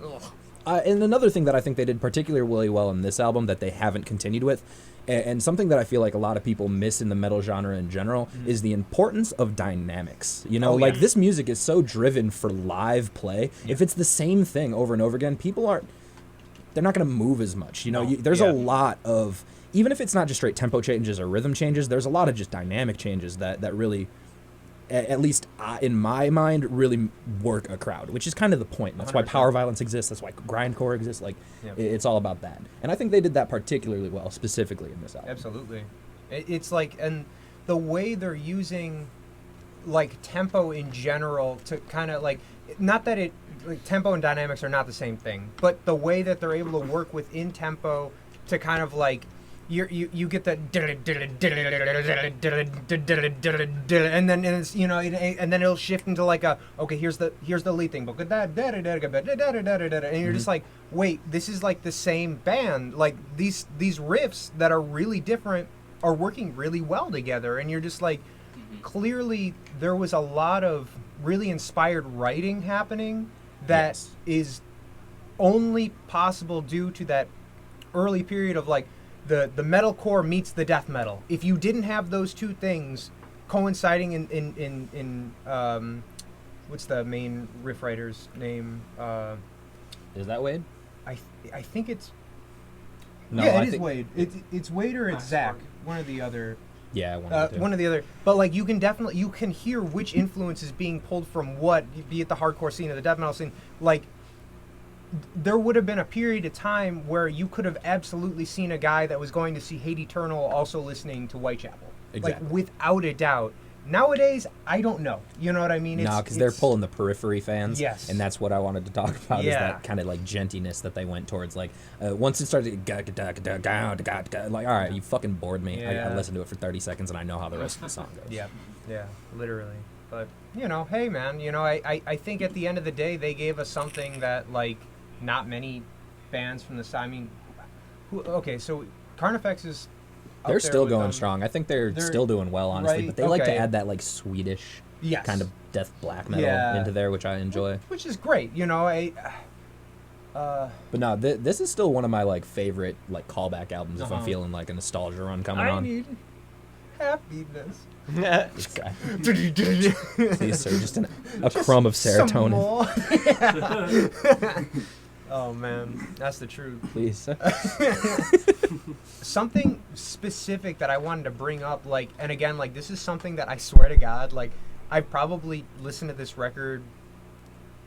And another thing that I think they did particularly well in this album that they haven't continued with, and something that I feel like a lot of people miss in the metal genre in general, is the importance of dynamics. You know, Oh, like yeah. this music is so driven for live play. If it's the same thing over and over again, people they're not going to move as much. You know, there's Yeah. a lot of, even if it's not just straight tempo changes or rhythm changes, there's a lot of just dynamic changes that really, at least in my mind, really work a crowd, which is kind of the point. That's why 100%. power violence exists. That's why grindcore exists. Like, Yep. it's all about that. And I think they did that particularly well, specifically in this album. Absolutely. It's like, and the way they're using, like, tempo in general to kind of, like, not that like, tempo and dynamics are not the same thing, but the way that they're able to work within tempo to kind of, like, you get that and then it's and then it'll shift into like a okay here's the lead thing and you're just like wait, this is like the same band, like these riffs that are really different are working really well together, and you're just like clearly there was a lot of really inspired writing happening that Yes. is only possible due to that early period of like the metalcore meets the death metal. If you didn't have those two things coinciding in what's the main riff writer's name? Is that Wade? I think it's No, yeah, I it is think- Wade. It's Wade or it's Zach. One or the other. Yeah, one of the two. One or the other. But like you can hear which influence is being pulled from what, be it the hardcore scene or the death metal scene. Like there would have been a period of time where you could have absolutely seen a guy that was going to see Hate Eternal also listening to Whitechapel. Exactly. Like, without a doubt. Nowadays, I don't know. You know what I mean? No, because they're pulling the periphery fans. Yes. And that's what I wanted to talk about, is that kind of, like, gentiness that they went towards. Like, once it started, like, all right, you fucking bored me. I listened to it for 30 seconds, and I know how the rest of the song goes. Yeah, literally. But, you know, hey, man, you know, I think at the end of the day, they gave us something that, like, not many bands from the side. I mean, okay, so Carnifex is. They're still going strong. I think they're still doing well, honestly. Right? But they like to add that, like, Swedish kind of death black metal into there, which I enjoy. Which is great, you know. But no, this is still one of my, like, favorite, like, callback albums if I'm feeling like a nostalgia run coming on. I need happiness. This guy. Please, sir, just a crumb of serotonin. Oh, man. That's the truth. Please, sir. Something specific that I wanted to bring up, like, and again, like, this is something that I swear to God, like, I've probably listened to this record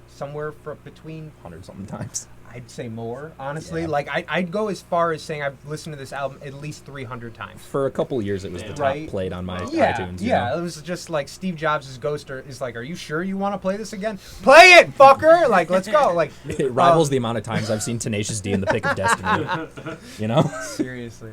somewhere between 100-something times. I'd say more, honestly. Yeah. Like, I'd go as far as saying I've listened to this album at least 300 times. For a couple years, it was the top played on my iTunes. Yeah, it was just like Steve Jobs' ghost is like, are you sure you want to play this again? Play it, fucker! Like, let's go. Like, it rivals the amount of times I've seen Tenacious D in the Pick of Destiny. You know? Seriously,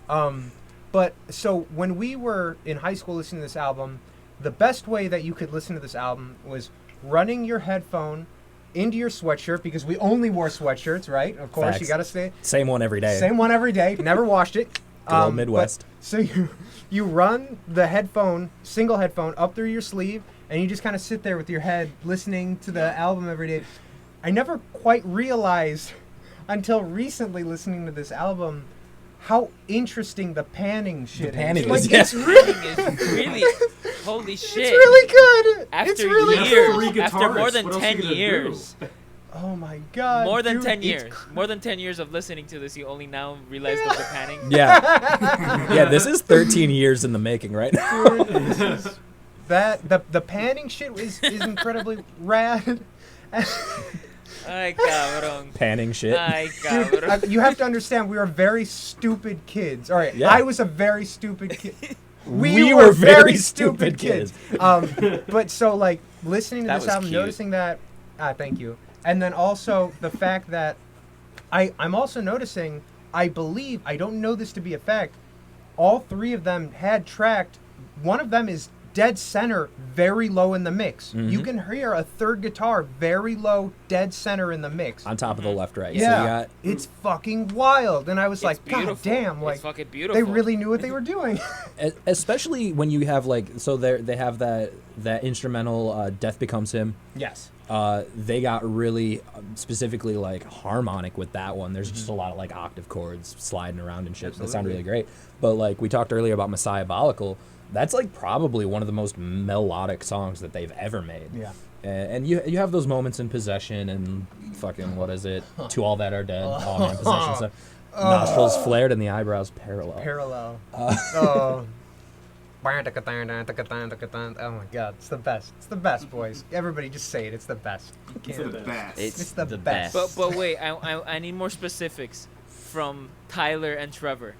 man. But, so, when we were in high school listening to this album, the best way that you could listen to this album was running your headphone into your sweatshirt, because we only wore sweatshirts, right? Of course, Facts. You gotta stay. Same one every day. Same one every day. Never washed it. Good old Midwest. So you run the single headphone up through your sleeve, and you just kind of sit there with your head listening to the album every day. I never quite realized until recently listening to this album how interesting the panning shit is. Like, it's really holy shit. It's really good. After years, after more than 10 years. Oh my god. More than 10 years. More than 10 years of listening to this, you only now realize the panning. Yeah. Yeah, this is 13 years in the making right now. The panning shit is incredibly rad. Ay, cabrón. Panning shit. Ay, cabrón. Dude, you have to understand, we were very stupid kids. All right, yeah. I was a very stupid kid. We were very stupid kids. But so, like, listening to this album, cute. noticing that, thank you. And then also the fact that I'm also noticing, I believe, I don't know this to be a fact, all three of them had tracked, one of them is dead center, very low in the mix. Mm-hmm. You can hear a third guitar very low, dead center in the mix. On top of the left, right. Yeah, So it's fucking wild. And I was like, beautiful. God damn, like, it's fucking beautiful. They really knew what they were doing. Especially when you have, like, so they have that instrumental, Death Becomes Him. Yes. They got really specifically, like, harmonic with that one. There's just a lot of, like, octave chords sliding around and shit. That sound really great. But, like, we talked earlier about Messiahbolical. That's, like, probably one of the most melodic songs that they've ever made. Yeah. And you have those moments in Possession and fucking, what is it? To All That Are Dead. Oh, man, Possession stuff. Nostrils flared and the eyebrows parallel. Oh my god, it's the best. It's the best, boys. Everybody just say it. It's the best. It's the best. It's the best. But wait, I need more specifics from Tyler and Trevor.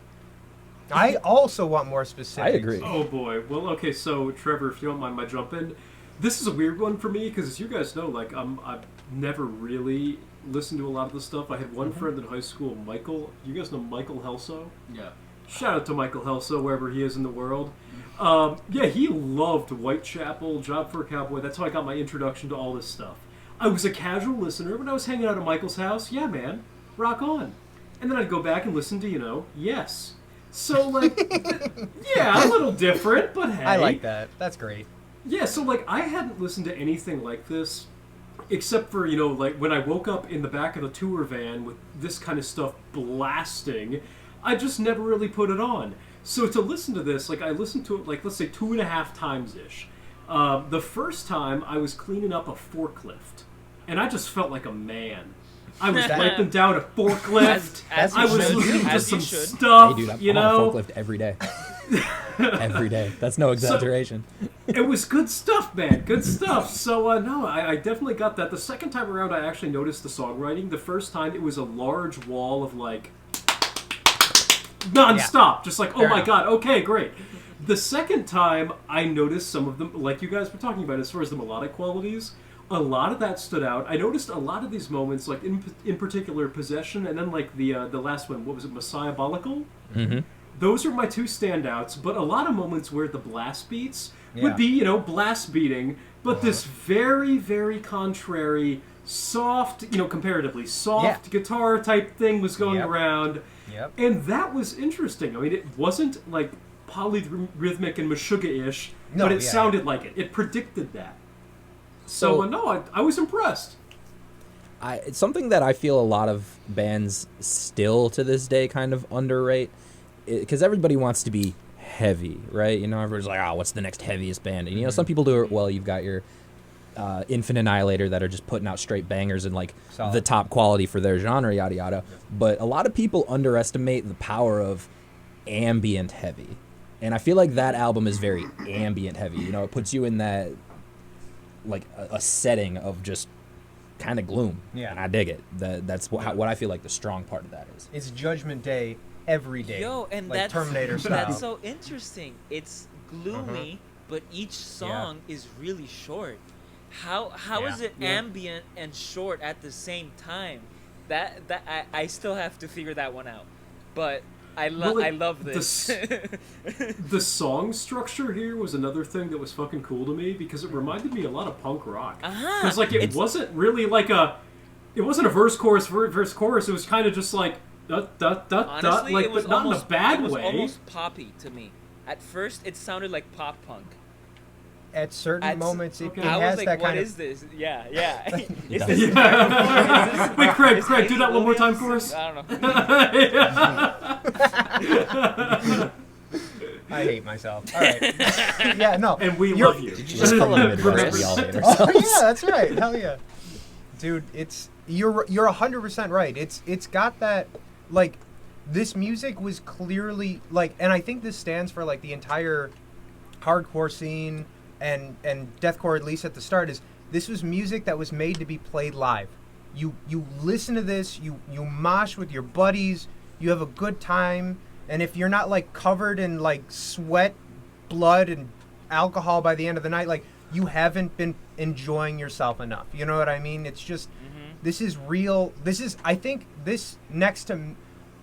I also want more specifics. I agree. Oh boy. Well, okay. So Trevor, if you don't mind my jump in, this is a weird one for me because, as you guys know, like I've never really listened to a lot of this stuff. I had one friend in high school, Michael. You guys know Michael Helso? Yeah. Shout out to Michael Helso, wherever he is in the world. Yeah, he loved Whitechapel, Job for a Cowboy. That's how I got my introduction to all this stuff. I was a casual listener when I was hanging out at Michael's house. Yeah, man, rock on. And then I'd go back and listen to, Yes. So, like, yeah, a little different, but hey. I like that. That's great. Yeah, so, like, I hadn't listened to anything like this, except for, like, when I woke up in the back of the tour van with this kind of stuff blasting, I just never really put it on. So to listen to this, like, I listened to it, like, let's say 2.5 times-ish. The first time, I was cleaning up a forklift, and I just felt like a man. I was wiping down a forklift. As I was should. listening to As some you should. stuff, Hey, dude, I'm you on know? a forklift every day. Every day. That's no exaggeration. It was good stuff, man. Good stuff. So, no, I definitely got that. The second time around, I actually noticed the songwriting. The first time, it was a large wall of, like, non-stop. Just like, oh my god, okay, great. The second time, I noticed some of them, like you guys were talking about, as far as the melodic qualities, a lot of that stood out. I noticed a lot of these moments, like, in particular, Possession, and then, like, the last one, what was it, Messiahbolical? Mm-hmm. Those are my two standouts, but a lot of moments where the blast beats would be, blast beating, but this very, very contrary, soft, comparatively soft guitar type thing was going around. Yep. And that was interesting. I mean, it wasn't, like, polyrhythmic and Meshuggah-ish, but it sounded like it. It predicted that. So no, I was impressed. It's something that I feel a lot of bands still to this day kind of underrate, because everybody wants to be heavy, right? Everybody's like, what's the next heaviest band? And, some people do it well. You've got your Infinite Annihilator that are just putting out straight bangers and, like, the top quality for their genre, yada, yada. But a lot of people underestimate the power of ambient heavy. And I feel like that album is very ambient heavy. It puts you in that, like, a setting of just kind of gloom. Yeah. And I dig it. That's what I feel like the strong part of that is. It's Judgment Day every day. Yo, and like that's Terminator style. That's so interesting. It's gloomy, but each song is really short. How is it ambient and short at the same time? That I still have to figure that one out. But I love this. The song structure here was another thing that was fucking cool to me, because it reminded me a lot of punk rock. Because it wasn't really like it wasn't a verse chorus. It was kind of just like honestly, like, it was but not almost, in a bad it was way. almost poppy to me. At first, it sounded like pop punk. At certain moments, it I has was like, that what kind is of... this? Yeah. Is this Wait, Craig, do that one more time for us. I don't know. I hate myself. All right. Yeah, no. And we love you. Did you just call him Midwest? We all hate ourselves. Oh, yeah, that's right. Hell yeah. Dude, you're 100% right. It's got that, like, this music was clearly, like, and I think this stands for, like, the entire hardcore scene and deathcore, at least at the start, is this was music that was made to be played live. You listen to this, you mosh with your buddies, you have a good time, and if you're not, like, covered in, like, sweat, blood, and alcohol by the end of the night, like, you haven't been enjoying yourself enough. You know what I mean? It's just, this is real. This is, I think, this next to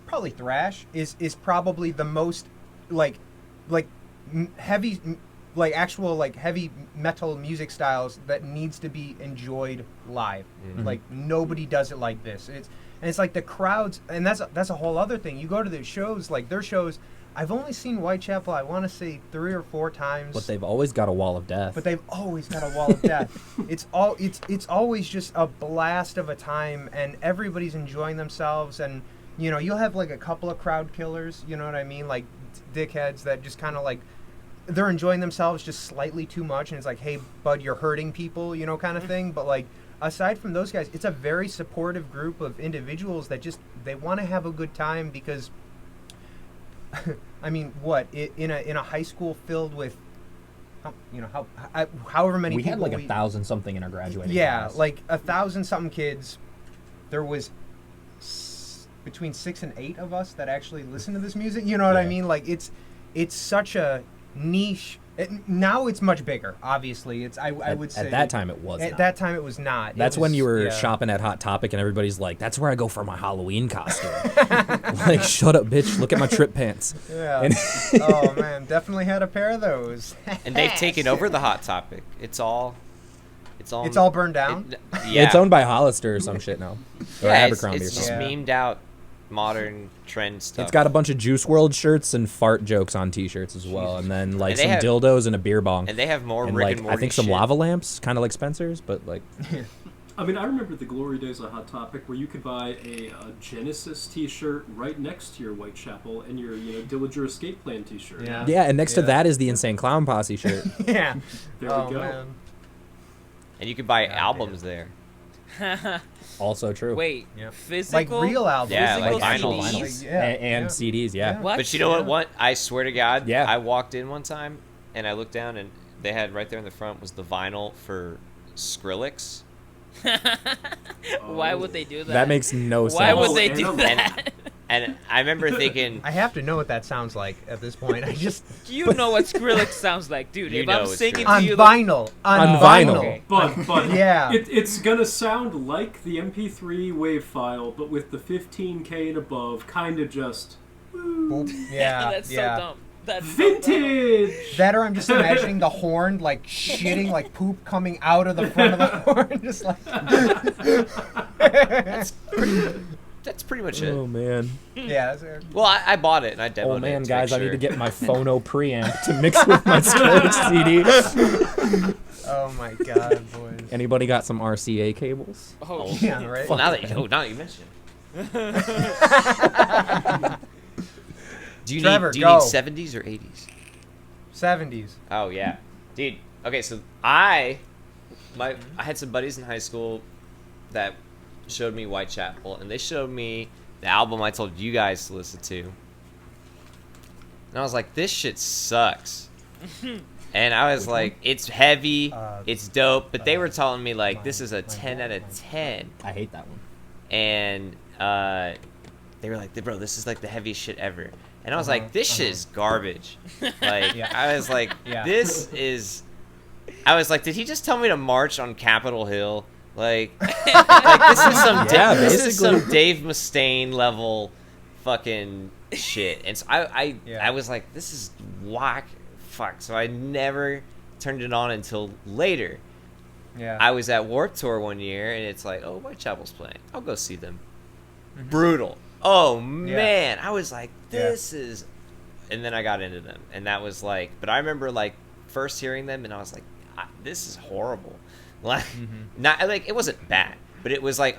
probably thrash is probably the most, like heavy, like, actual, like, heavy metal music styles that needs to be enjoyed live. Like, nobody does it like this. It's like the crowds, and that's a whole other thing. You go to their shows, like their shows. I've only seen Whitechapel, I want to say 3 or 4 times. But they've always got a wall of death. It's always just a blast of a time, and everybody's enjoying themselves. And you'll have, like, a couple of crowd killers. You know what I mean? Like dickheads that just kind of, like, they're enjoying themselves just slightly too much, and it's like, hey, bud, you're hurting people, kind of thing. But, like, aside from those guys, it's a very supportive group of individuals that just, they want to have a good time, because I mean, what, in a high school filled with, however many people, had like 1,000 something in our graduating class. Like 1,000 something kids. There was between 6 and 8 of us that actually listen to this music. You know what I mean? Like, it's such a niche. Now it's much bigger, obviously. I would say at that time it was. At that time it was not. That's when you were shopping at Hot Topic and everybody's like, "That's where I go for my Halloween costume." Like, shut up, bitch! Look at my trip pants. Yeah. Oh man, definitely had a pair of those. And they've taken over the Hot Topic. It's all burned down. It's owned by Hollister or some shit now. Or Abercrombie it's or something. just memed out modern trend stuff. It's got a bunch of Juice WRLD shirts and fart jokes on T-shirts as well, and then like some dildos and a beer bong. And they have more and, Rick like, and Morty I think some shit. lava lamps, kind of like Spencer's, but like. I mean, I remember the glory days of Hot Topic where you could buy a Genesis T-shirt right next to your Whitechapel and your Dillinger Escape Plan T-shirt. Yeah, and next to that is the Insane Clown Posse shirt. Yeah. There we go. Man. And you could buy albums there. Also true. Wait, Yeah. physical? Like real albums. Yeah, physical like Actual vinyls. vinyls. Yeah, And yeah. CDs, yeah. What? But you know what? I swear to God, Yeah. I walked in one time and I looked down and they had right there in the front was the vinyl for Skrillex. Why would they do that? That makes no sense. Why would they and do a- that? And I remember thinking, I have to know what that sounds like at this point. I just You know what Skrillex sounds like, dude. You If know I'm it's singing Skrillex. to you, vinyl. On On vinyl. vinyl. But Yeah. it's gonna sound like the MP3 wave file, but with the 15K and above, kind of just Yeah, that's yeah. so dumb. That's so dumb. vintage. That or I'm just imagining the horn like shitting like poop coming out of the front of the horn, just like. that's pretty much it. Oh, man. Yeah, that's it. Well, I bought it and I demoed Oh, it. man, to guys, make I need sure. to get my phono preamp to mix with my Skrillex CD. Oh my god, boys. Anybody got some RCA cables? Oh, Yeah, right. Well, now that you mention it. Do you Trevor, need go. 70s or 80s? 70s. Oh yeah, dude. Okay, so I had some buddies in high school that showed me Whitechapel, and they showed me the album I told you guys to listen to, and I was like, this shit sucks. And I was like, it's heavy, it's dope, but they were telling me like this is a 10 out of 10, I hate that one. and they were like, bro, this is like the heaviest shit ever. And I was like, this shit is garbage. Like, Yeah. I was like, Yeah. this is. I was like, did he just tell me to march on Capitol Hill? Like this is some Yeah, this is basically. some Dave Mustaine level fucking shit. And so I Yeah. was like, this is whack. Fuck. So I never turned it on until later. Yeah. I was at Warped Tour one year, and it's like, oh, Whitechapel's playing. I'll go see them. Brutal. Oh, man. I was like, this is... And then I got into them, and that was like... But I remember, like, first hearing them, and I was like, this is horrible. Like, not like, it wasn't bad, but it was like,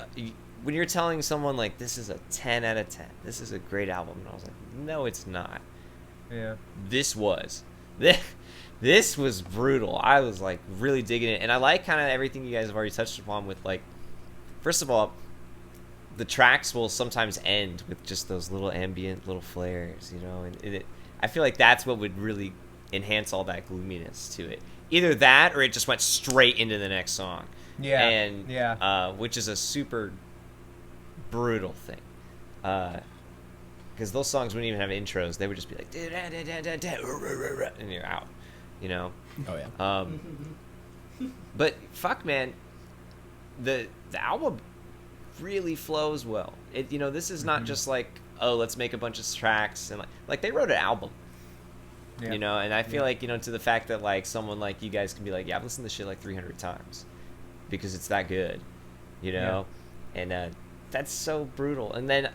when you're telling someone, like, this is a 10 out of 10, this is a great album, and I was like, no, it's not. Yeah. This was. This was brutal. I was like really digging it, and I like kind of everything you guys have already touched upon with like, first of all, the tracks will sometimes end with just those little ambient little flares, you know, and I feel like that's what would really enhance all that gloominess to it. Either that or it just went straight into the next song. Yeah. And yeah. which is a super brutal thing. Because those songs wouldn't even have intros. They would just be like, and you're out, you know? Oh, yeah. But fuck, man, the album really flows well. It, you know, this is not just like, oh, let's make a bunch of tracks and like they wrote an album. Yeah. You know, and I feel like, you know, to the fact that like someone like you guys can be like, yeah, I've listened to this shit like 300 times because it's that good, you know, and that's so brutal. And then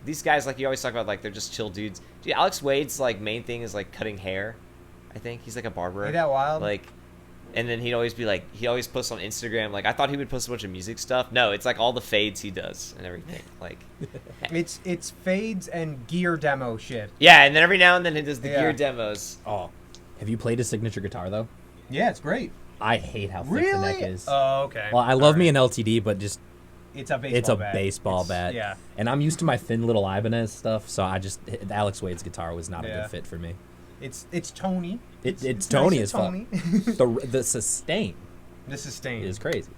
these guys, like you always talk about, like they're just chill dudes. Dude, Alex Wade's like main thing is like cutting hair. I think he's like a barber. Ain't that wild? Like, and then he'd always be like, he always posts on Instagram. Like, I thought he would post a bunch of music stuff. No, it's like all the fades he does and everything. Like, It's fades and gear demo shit. yeah, and then every now and then he does the Yeah. gear demos. Oh. Have you played his signature guitar, though? Yeah, it's great. I hate how thick the Really? neck is. Oh, okay. Well, I love me an LTD, but just It's a baseball it's a bat. baseball bat. Yeah. And I'm used to my thin little Ibanez stuff, so Alex Wade's guitar was not a Yeah. good fit for me. It's Tony. It's Tony nice as fuck. Tony. The sustain The sustain is crazy.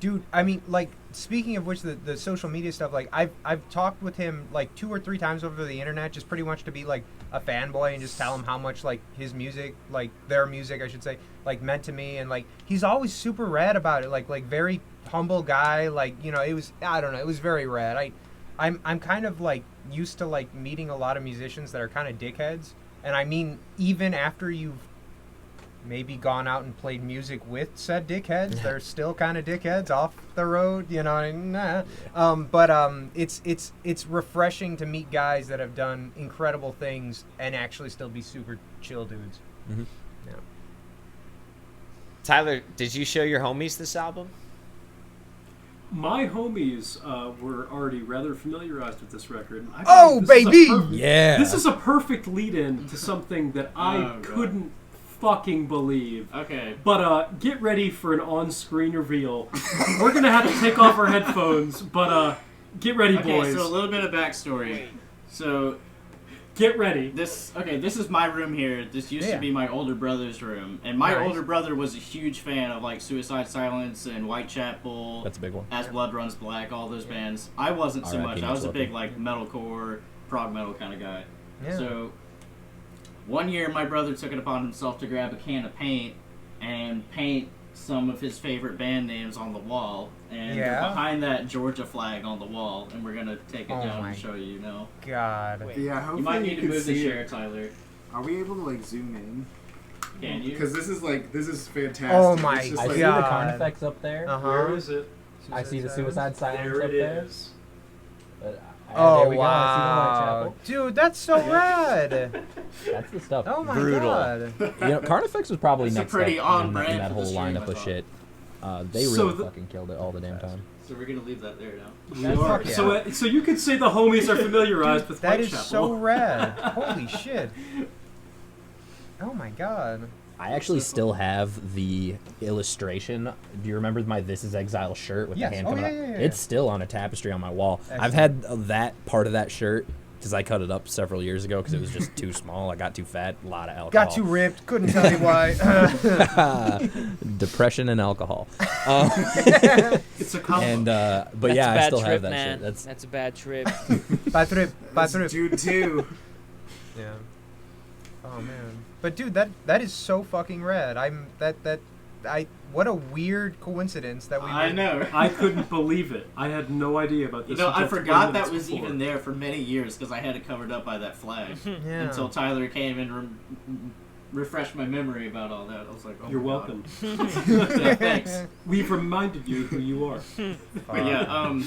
Dude, I mean, like, speaking of which, the social media stuff, like, I've talked with him, like, 2 or 3 times over the internet, just pretty much to be, like, a fanboy and just tell him how much, like, his music, like, their music, I should say, like, meant to me, and, like, he's always super rad about it, like, very humble guy, like, you know, it was, I don't know, it was very rad. I'm kind of, like, used to, like, meeting a lot of musicians that are kind of dickheads, and I mean, even after you've maybe gone out and played music with said dickheads, they're still kind of dickheads off the road, you know. It's refreshing to meet guys that have done incredible things and actually still be super chill dudes. Mhm. Yeah. Tyler, did you show your homies this album? My homies were already rather familiarized with this record. I Oh, think this is a baby! perfect- Yeah. This is a perfect lead-in to something that I Oh, God. couldn't fucking believe. Okay. But get ready for an on-screen reveal. We're gonna have to take off our headphones, but get ready, boys. Okay, so a little bit of backstory. Wait. So Get ready. this is my room here. This used to be my older brother's room, and my older brother was a huge fan of like Suicide Silence and Whitechapel. That's a big one. As Blood Runs Black, all those bands. I wasn't so R.I.P. much. I was a Mitch big Lupin. like metalcore, prog metal kind of guy. Yeah. So one year, my brother took it upon himself to grab a can of paint and paint some of his favorite band names on the wall, and they're behind that Georgia flag on the wall, and we're gonna take it down and show you now. God. Yeah, hopefully You might need to can move the see chair, it. Tyler. Are we able to like zoom in? Can you? Because this is fantastic. Oh my It's just I like, see the God. Carnifex up there. Where is it? I see the Suicide Silence There up it there. is. Oh there we go. I wow, dude, that's so rad. see the That's the stuff. Oh my Brutal. God. You know, Carnifex was probably That's a next pretty up on in, brand in that for whole the stream, lineup I of thought. shit. They So really the- fucking killed it all the damn time. So we're gonna leave that there now. We are. Fuck yeah. So you could say the homies are familiarized with That is Whitechapel. so rad. Holy shit. Oh my God. I actually still have the illustration. Do you remember my "This Is Exile" shirt with Yes. the hand Oh, coming yeah, up? yeah, yeah. It's still on a tapestry on my wall. Excellent. I've had that part of that shirt because I cut it up several years ago because it was just too small. I got too fat, a lot of alcohol. Got too ripped. Couldn't tell you why. Depression and alcohol. It's a combo. And but That's yeah, a I bad still trip, have that man. shit. That's a bad trip. Bad trip. Bad That's trip. Jude too. Yeah. Oh man. But dude, that is so fucking rad. What a weird coincidence that we. I know. I couldn't believe it. I had no idea about You this. know, I until 20 forgot that minutes was before. even there for many years because I had it covered up by that flag. Yeah. Until Tyler came and refreshed my memory about all that. I was like, oh You're my welcome. God. Yeah, thanks. We've reminded you who you are. But yeah,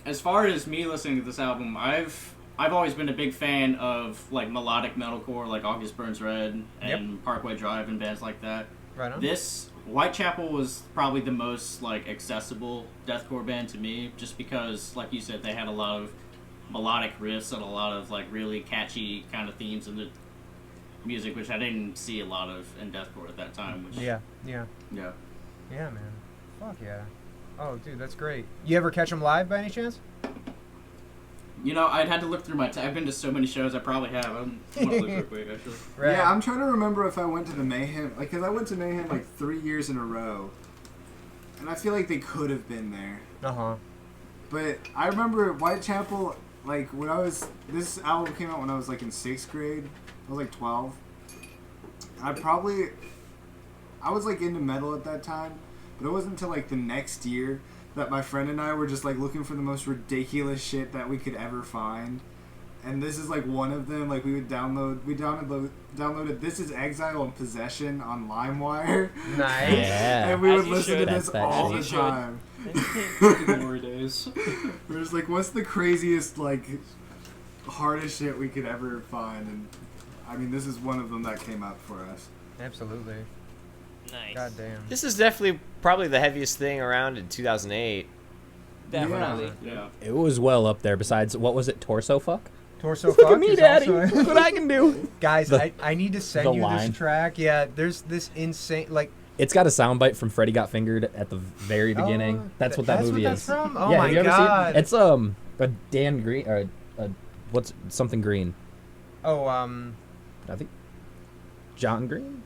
as far as me listening to this album, I've always been a big fan of like melodic metalcore, like August Burns Red and Parkway Drive and bands like that. Right on. This Whitechapel was probably the most like accessible deathcore band to me, just because, like you said, they had a lot of melodic riffs and a lot of like really catchy kind of themes in the music, which I didn't see a lot of in deathcore at that time. Which, Yeah. yeah. Yeah, man. Fuck yeah. Oh, dude, that's great. You ever catch them live by any chance? You know, I'd had to look through my. I've been to so many shows. I probably have. I want to look real quick, actually. Right. Yeah, I'm trying to remember if I went to the Mayhem, like, because I went to Mayhem like 3 years in a row, and I feel like they could have been there. Uh-huh. But I remember Whitechapel, like, this album came out when I was like in 6th grade. I was like 12. I was like into metal at that time, but it wasn't until like the next year that my friend and I were just like looking for the most ridiculous shit that we could ever find. And this is like one of them. Like we downloaded This Is Exile and Possession on LimeWire. Nice. Yeah. And we As would you listen to should. this That's that all shit. the As you time. Glory days. We're just like, what's the craziest, like, hardest shit we could ever find? And I mean, this is one of them that came up for us. Absolutely. Nice. God damn. This is definitely probably the heaviest thing around in 2008. Definitely. Yeah. It was well up there. Besides, what was it? Torso fuck. Torso Look fuck at me, is daddy. also- Look what I can do. Guys, The- I need to the send you line. this track. Yeah, there's this insane, like... It's got a soundbite from Freddy Got Fingered at the very beginning. Oh, that's what that movie that's is. from? Oh yeah, my have you ever God. seen it? It's a Dan Green or what's something Green. Oh, I think John Green,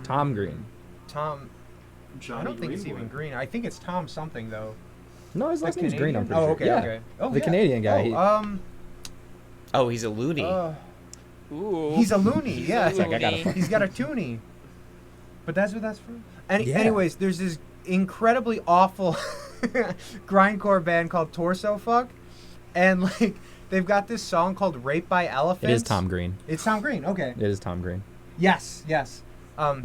Tom Green. Tom... Johnny I don't think it's Greenwood. even Green. I think it's Tom something, though. No, his last name's Green. I'm pretty Oh, sure. okay, yeah. okay. Oh, The yeah. Canadian guy. Oh, Oh, he's a loony. Ooh. he's a loony, yeah. It's like, I gotta Loony. He's got a toonie. But that's what that's from. Yeah. Anyways, there's this incredibly awful grindcore band called Torso Fuck. And, like, they've got this song called Rape by Elephants. It is Tom Green. It's Tom Green, okay. It is Tom Green. Yes.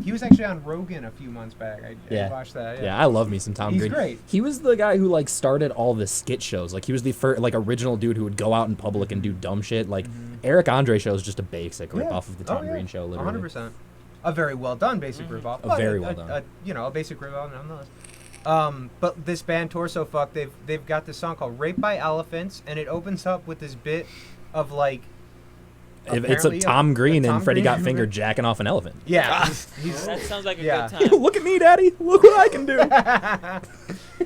He was actually on Rogan a few months back. I watched that. Yeah, I love me some Tom He's Green. great. He was the guy who like started all the skit shows. Like he was the first like original dude who would go out in public and do dumb shit. Like Eric Andre show is just a basic rip off of the Tom Green show. Literally. 100%. A very well done basic ripoff. but very well done. A basic ripoff nonetheless. But this band Torso Fuck, they've got this song called Rape by Elephants, and it opens up with this bit of like It's a apparently Tom Green Tom and Freddie Green. Got Fingered jacking off an elephant. Yeah, That sounds like a Yeah. good time. Look at me, Daddy. Look what I can do.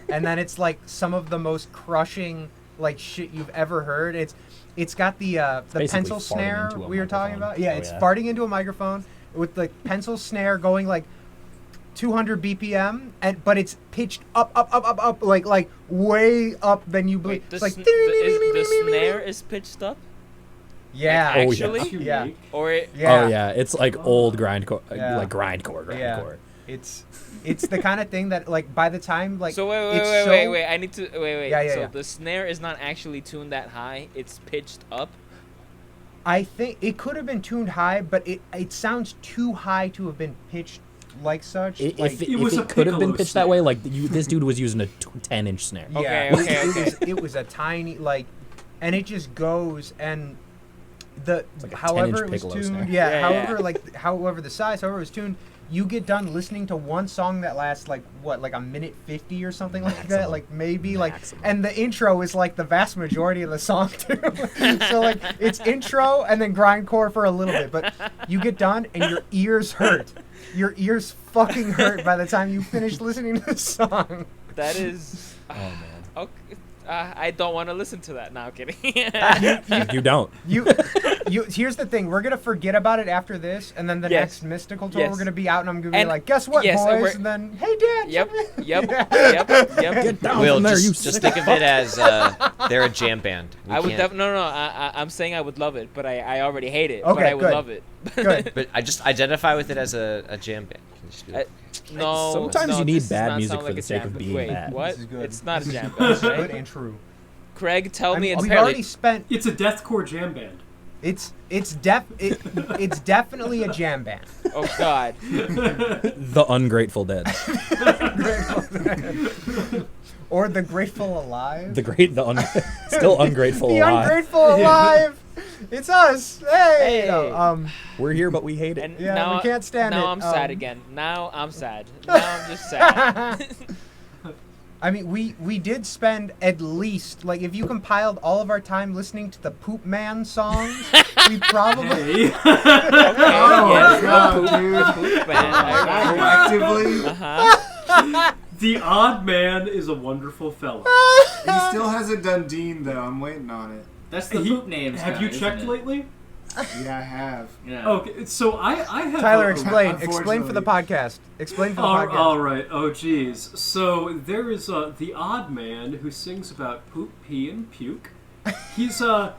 and then it's like some of the most crushing like shit you've ever heard. It's got the basically pencil farting snare into a we were talking microphone. about. Yeah, Oh, it's yeah. farting into a microphone with the pencil snare going like 200 BPM, but it's pitched up, like way up than you believe. Wait, It's like the snare is pitched up? yeah, Oh, Actually? That's Yeah. unique. Or it, yeah, Oh yeah, it's like old grindcore, Yeah. like grindcore. Yeah. It's the kind of thing that like by the time like so wait, it's wait. I need to wait. Yeah, so yeah. the snare is not actually tuned that high. It's pitched up. I think it could have been tuned high, but it sounds too high to have been pitched like such. If like, it was a could have been piccolo pitched that snare. way, like this dude was using a 10-inch snare. yeah, Okay. It was a tiny like, and it just goes and the like a however 10-inch it was piccolo tuned. snare. Yeah, Yeah, however yeah. like however the size, however it was tuned. You get done listening to one song that lasts like what, like a minute 50 or something like that, Maximum. like maybe Maximum. like, and the intro is like the vast majority of the song too. So like it's intro and then grindcore for a little bit, but you get done and your ears hurt. Your ears fucking hurt by the time you finish listening to the song. That is. Oh man, Okay. I don't want to listen to that now. Kidding. you don't. You here's the thing, we're gonna forget about it after this, and then the Yes. next mystical tour Yes. we're gonna be out and I'm gonna be And- like, guess what, yes, and boys? we're- And then, hey Dad. Yep. Down Will, from there, just, you just sick think of it as they're a jam band. We I would can't- no. I'm saying I would love it, but I already hate it. Okay, but I would good. love it. Good. But I just identify with it as a jam band. Can you just be like, No. Sometimes no, you need this does bad not music sound for like the a sake jam of band. being Wait, bad. what? This is good. It's not a jam It's band, good right? and true. Craig, tell I me mean, it's we've apparently- already spent. It's a deathcore jam band. It's definitely a jam band. Oh God. The Ungrateful Dead. Or the Grateful Alive. Still ungrateful. The alive. Ungrateful Alive. It's us. Hey. Hey. No, We're here, but we hate it. And Yeah, now we can't stand now it. I'm sad Um, again. Now I'm sad. Now I'm just sad. I mean, we did spend at least, like, if you compiled all of our time listening to the Poop Man songs, we probably. Hey. Oh, God, dude. Poop Man. I Actively, Uh-huh. The Odd Man is a wonderful fellow. he still hasn't done Dean though. I'm waiting on it. That's the He- poop names. Have guy, you isn't checked it? lately? Yeah, I have. Yeah. Okay, so I have Tyler, a- explain. Explain for the Unfortunately. podcast. Explain for the All, podcast. all right. Oh, geez. So there is the Odd Man who sings about poop, pee, and puke. He's a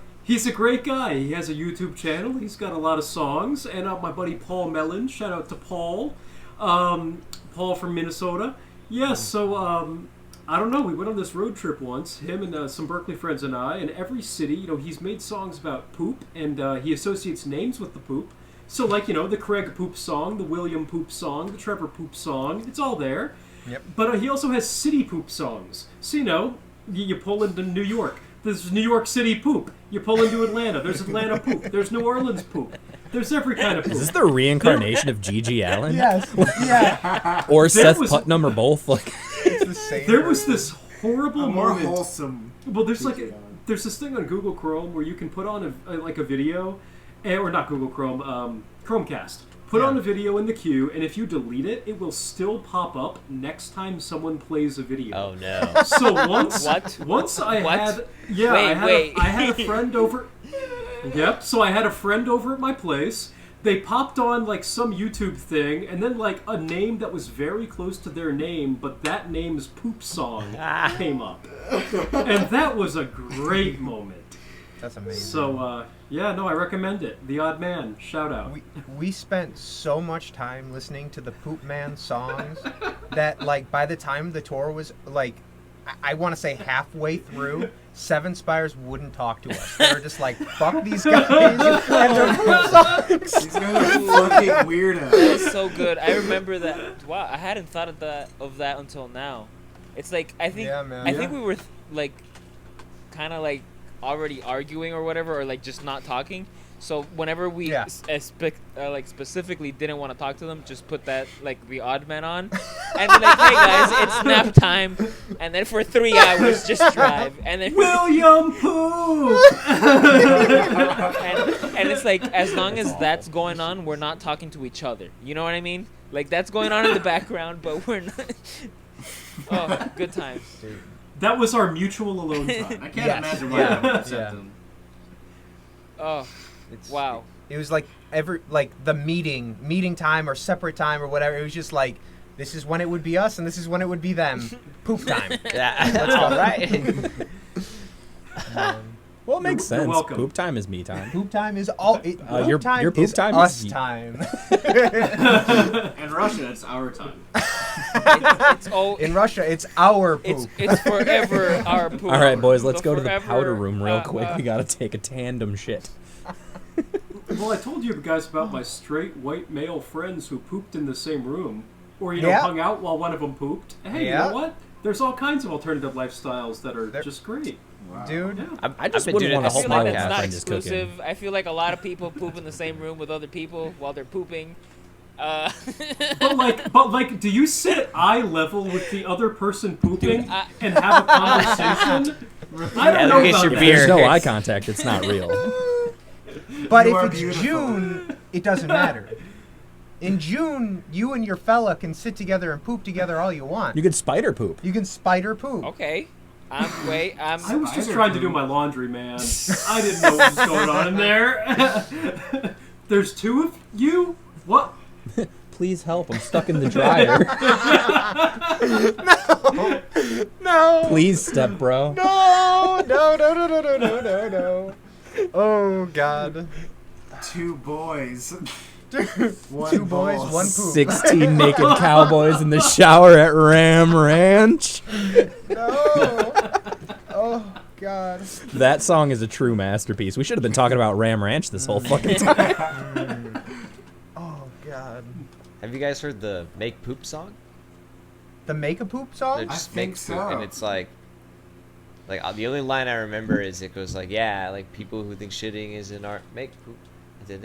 great guy. He has a YouTube channel. He's got a lot of songs. And my buddy Paul Mellon. Shout out to Paul. Paul from Minnesota. Yes. So I don't know. We went on this road trip once. Him and some Berkeley friends and I. And every city, he's made songs about poop, and he associates names with the poop. So, like, the Craig Poop song, the William Poop song, the Trevor Poop song, it's all there. Yep. But he also has city poop songs. So, you pull into New York, there's New York City poop. You pull into Atlanta, there's Atlanta poop. There's New Orleans poop. There's every kind of poop. Is this the reincarnation of Gigi Allen? Yes. Yeah. Or Seth was- Putnam or both? Like, It's the same. There was this horrible A more moment. wholesome. Well, there's Gigi Allen. there's this thing on Google Chrome where you can put on a video, or not Google Chrome, Chromecast. Put on a video in the queue, and if you delete it, it will still pop up next time someone plays a video. oh no. So once, What? once I What? had, yeah, Wait. I had a friend over. Yep. So I had a friend over at my place. They popped on like some YouTube thing, and then like a name that was very close to their name, but that name's poop song came up, and that was a great moment. That's amazing. So yeah, no, I recommend it. The Odd Man, shout out. We spent so much time listening to the Poop Man songs that, like, by the time the tour was, like, I want to say halfway through, Seven Spires wouldn't talk to us. They were just like, fuck these guys and their poop songs. These guys are fucking weirdos. That's so good. I remember that. Wow, I hadn't thought of that until now. It's like I think Yeah, man. I think we were like kind of like already arguing or whatever, or like just not talking. So whenever we Yeah. like specifically didn't want to talk to them, just put that like the odd man on, and then like, hey guys, it's nap time, and then for 3 hours just drive, and then William Pooh. and it's like as long as that's going on, we're not talking to each other. You know what I mean? Like that's going on in the background, but we're not. Oh, good times. That was our mutual alone time. I can't Yes. imagine why Yeah. that would upset Yeah. them. Oh, wow. It was like the meeting time or separate time or whatever. It was just like, this is when it would be us and this is when it would be them. Poop time. Yeah, that's all right. Well, it makes You're sense. welcome. Poop time is me time. Poop time is all. Poop your time poop is time us is- time. In Russia, it's our time. It's all. In Russia, it's our poop. It's forever our poop. All right, boys, let's go to the forever, powder room real quick. We gotta take a tandem shit. Well, I told you guys about my straight white male friends who pooped in the same room, or you know, Yeah. hung out while one of them pooped. Hey, Yeah. you know what? There's all kinds of alternative lifestyles that are There- just great. Wow. Dude. Yeah. I just I've been wouldn't doing it want the I to whole feel smell like what that's my not friend is cooking. exclusive. I feel like a lot of people poop in the same room with other people while they're pooping. But like, do you sit eye level with the other person pooping Dude, and have a conversation? I don't Yeah, know in case about your that. beer- There's no It's- eye contact. It's not real. But You if are it's beautiful. June, it doesn't matter. In June, you and your fella can sit together and poop together all you want. You could spider poop. You can spider poop. Okay. I'm. I was just Spider trying to do poop. my laundry, man. I didn't know what was going on in there. There's two of you? What? Please help. I'm stuck in the dryer. No. Please, step bro. No. Oh God. 2 boys. One 2 boys, balls. 1 poop. 16 naked cowboys in the shower at Ram Ranch. No. Oh God. That song is a true masterpiece. We should have been talking about Ram Ranch this whole fucking time. Oh God. Have you guys heard the Make Poop song? The make a poop They're song? just think make so. poop, and it's like the only line I remember is it goes like, yeah, like people who think shitting is an art make poop. Man,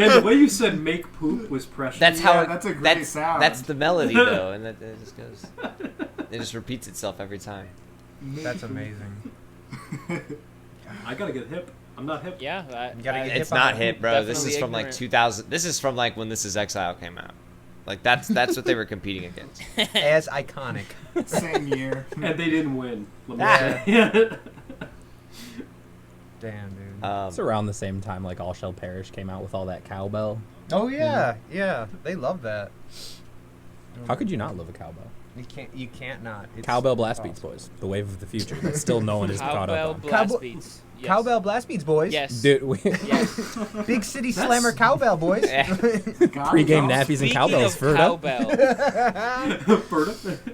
the way you said make poop was precious. That's Yeah, how it, that's a great sound. That's the melody though, and that it just goes. It just repeats itself every time. That's amazing. I gotta get hip. I'm not hip. Yeah. You gotta get It's hip on not it. hip, bro. This Definitely is from like ignorant. 2000. This is from like when This Is Exile came out. Like that's what they were competing against. As iconic. Same year. And they didn't win. Let me Ah. say. Damn, dude. It's around the same time like All Shall Perish came out with all that cowbell. Oh yeah, yeah. They love that. How could you not love a cowbell? You can't not. It's Cowbell Blast Beats, awesome. boys. The wave of the future that still no one is caught Cowbell up on. blast Cowboy- beats. Yes. Cowbell Blast Beats, boys. Yes. Dude, Yes. Big City Slammer cowbell, boys. pre-game nappies and Speaking cowbells of for up. cowbell,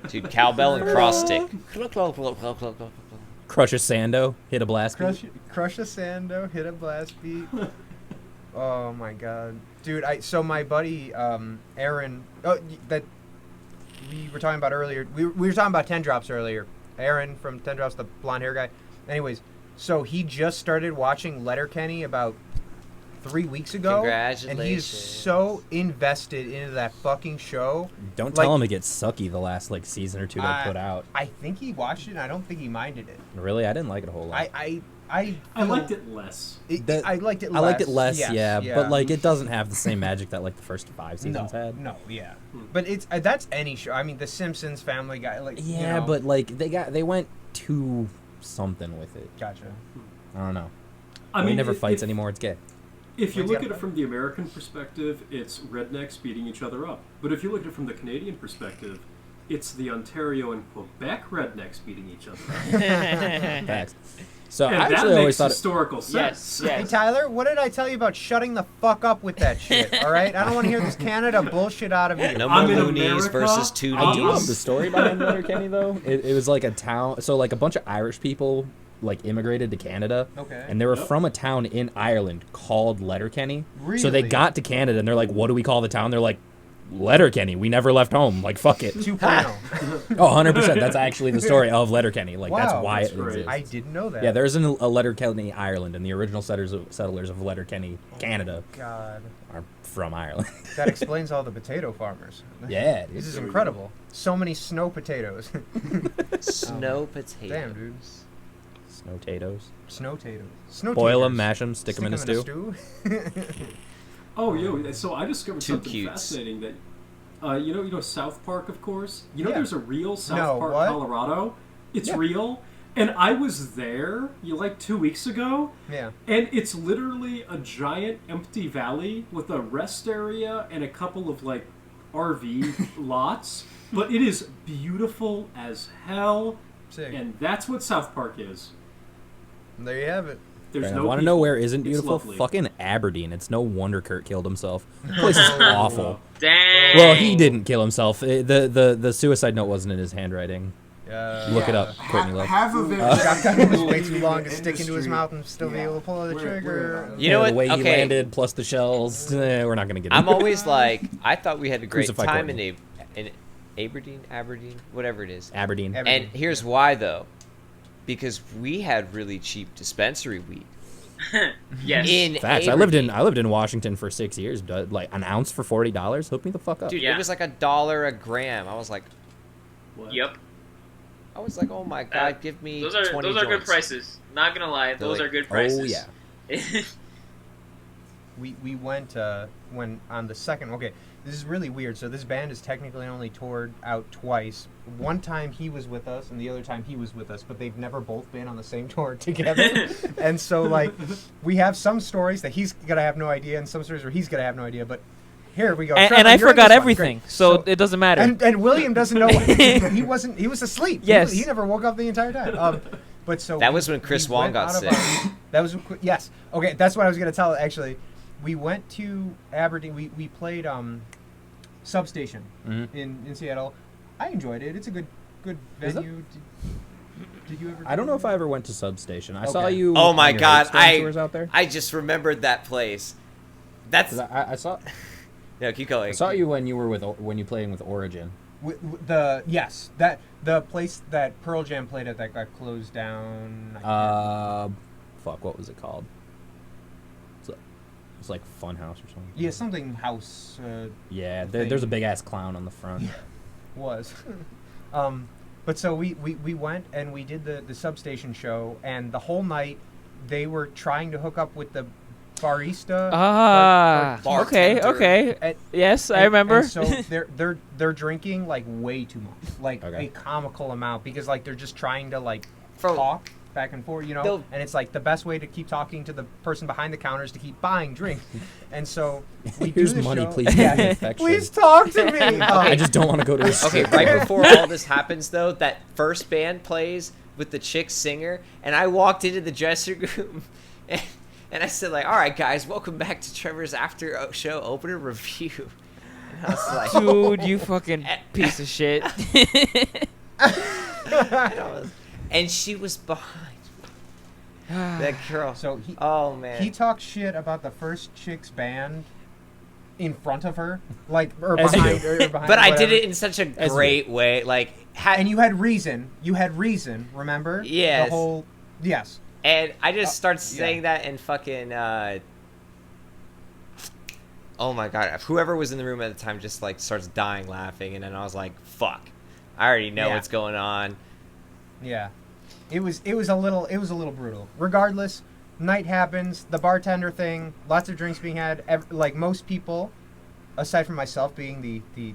Dude, cowbell and cross stick. Crush a Sando, hit a blast beat. Crush a Sando, hit a blast beat. Oh my God, dude! So my buddy Aaron, that we were talking about earlier. We were talking about 10 Drops earlier. Aaron from 10 Drops, the blonde hair guy. Anyways, so he just started watching Letterkenny about 3 weeks ago, and he's Congratulations. so invested into that fucking show. Don't like- tell him it gets sucky the last like season or two they put out. I think he watched it, and I don't think he minded it. Really, I didn't like it a whole lot. I I liked it less. That- I liked it less. I liked it less, Yes, yeah, but like it doesn't have the same magic that like the first 5 seasons had. No, yeah. But it's that's any show. I mean, The Simpsons, Family Guy, like Yeah, you know. but like they went to something with it. Gotcha. I don't know. I He mean, never if- fights if- anymore. It's gay. If you Where's look the at it other from the American perspective, it's rednecks beating each other up. But if you look at it from the Canadian perspective, it's the Ontario and Quebec rednecks beating each other up. Facts. So And I that actually makes always thought. historical sense. yes, Hey yes. Tyler, what did I tell you about shutting the fuck up with that shit? All right, I don't want to hear this Canada bullshit out of you. No more I'm in loonies America. versus two I do love knees. the story behind Letterkenny though. It was like a town. So like a bunch of Irish people like immigrated to Canada. Okay. And they were Yep. from a town in Ireland called Letterkenny. So they Really? got to Canada and they're like, "What do we call the town?" They're like, Letterkenny. We never left home. Like, fuck it. 2.0. Oh, 100%. That's actually the story of Letterkenny. Like, that's Wow, why that's it great. exists. I didn't know that. Yeah, there's a Letterkenny, Ireland, and the original settlers of Letterkenny, Canada, God, are from Ireland. that explains all the potato farmers. Yeah, This is There we incredible. So many snow potatoes. Snow potatoes. Damn, dude. Snow potatoes. Snow potatoes. Snow Boil them, taters. mash them, stick them in a stew. Oh, yo, so I discovered Too something cute. fascinating that, you know South Park, of course? You know Yeah. there's a real South No, Park, what? Colorado? It's Yeah. real. And I was there, 2 weeks ago, Yeah. and it's literally a giant empty valley with a rest area and a couple of, like, RV lots. But it is beautiful as hell, Sick. and that's what South Park is. There you have it. There's I no want to know people. where isn't It's beautiful? lovely. Fucking Aberdeen. It's no wonder Kurt killed himself. The place is awful. Dang. Well, he didn't kill himself. The suicide note wasn't in his handwriting. Look it up, Courtney Love. Half of it. Shotgun was way too in long the to stick into his industry. mouth and still be Yeah. able to pull the We're trigger. You know what? The way he Okay. landed, plus the shells. We're not gonna get. I'm into it. always like, I thought we had a great Crucify time Courtney. in Aberdeen, whatever it is. Aberdeen. And here's why, though. Because we had really cheap dispensary weed. Yes. In Facts. Aberdeen. I lived in Washington for 6 years. Like an ounce for $40. Hook me the fuck up. Dude, Yeah. it was like $1 a gram. I was like, What? Yep. oh my god, give me Those 20 are good joints. prices. Not gonna lie, those like, are good prices. Oh yeah. We went when on the second. Okay, this is really weird. So this band is technically only toured out twice. One time he was with us, and the other time he was with us. But they've never both been on the same tour together. And so like, we have some stories that he's gonna have no idea, and some stories where he's gonna have no idea. But here we go. And Trevor, I you're in forgot this one. everything, Great. so it doesn't matter. And William doesn't know. He wasn't. He was asleep. Yes. He never woke up the entire time. But so That was when Chris we Wong went got out of sick. that was yes. Okay, that's what I was gonna tell. Actually, we went to Aberdeen. We played Substation in Seattle. I enjoyed it. It's a good Is it? venue. Did you ever? I don't know if I ever went to Substation. I saw Okay. you. Oh my on your god, Hearthstone tours out there. I just remembered that place. That's 'Cause I saw. no, keep going. I saw you when you were when you playing with Origin. The place that Pearl Jam played at that got closed down. Fuck, what was it called? It's like Funhouse or something. Yeah, something house Yeah, thing. there's a big ass clown on the front. was. But so we went and we did the Substation show, and the whole night they were trying to hook up with the barista. Okay, okay. And- Yes, I remember. And so they're drinking like way too much, like Okay. a comical amount, because like they're just trying to like From- talk back and forth, you know. They'll- And it's like the best way to keep talking to the person behind the counter is to keep buying drinks. And so we Here's do the money, show. please. give me affection. Please talk to me. I just don't want to go to a Okay, strip right club. before all this happens, though, that first band plays with the chick singer, and I walked into the dressing room, and I said, like, all right, guys, welcome back to Trevor's after show opener review. And I was like, Dude, you fucking piece of shit. and she was behind me. That girl. So Oh, man. he talked shit about the first chick's band in front of her, like or As you behind, do. or behind. But I did whatever. it in such a As you great way. Like, And you had reason. You had reason. Remember? Yes. The whole. Yes. And I just started yeah. saying that and fucking, oh my god, whoever was in the room at the time just like starts dying laughing, and then I was like, fuck, I already know Yeah. what's going on. Yeah. It was a little brutal. Regardless, night happens. The bartender thing. Lots of drinks being had. Like most people, aside from myself being the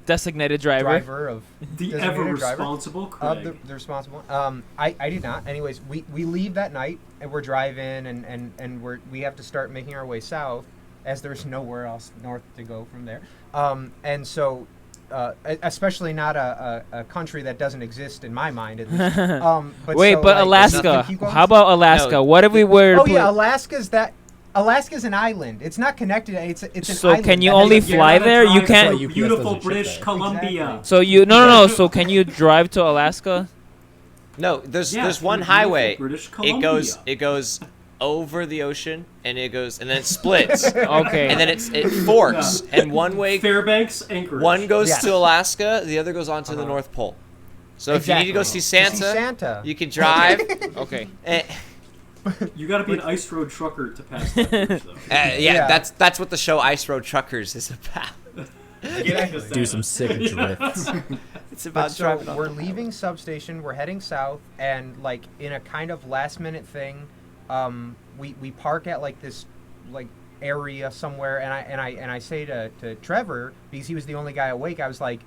Designated driver. of The designated ever driver responsible of Craig. the responsible. I did not. Anyways, we leave that night and we're driving and we have to start making our way south, as there's nowhere else north to go from there. And so. Especially not a country that doesn't exist in my mind. At least. Wait, so, but like, Alaska. keep going. How about Alaska? No. What if we were? Oh yeah, Alaska's an island. It's not connected. It's an So island. can you that only has a- fly You gotta there? You drive can't- to That's why UPS beautiful doesn't ship British there. Columbia. Exactly. So no. So can you drive to Alaska? No, there's Yeah, one through beautiful highway. British It Columbia. goes over the ocean, and it goes, and then it splits. Okay. And then it forks, and one way, Fairbanks, Anchorage. one goes Yes. to Alaska, the other goes on to the North Pole. So if you need to go see Santa, you can drive. Okay. You got to be an ice road trucker to pass that bridge, though. Yeah, that's what the show Ice Road Truckers is about. Do some sick drifts. It's about So driving. we're leaving substation. We're heading south, and like in a kind of last minute thing, we park at like this like area somewhere, and I say to Trevor, because he was the only guy awake, I was like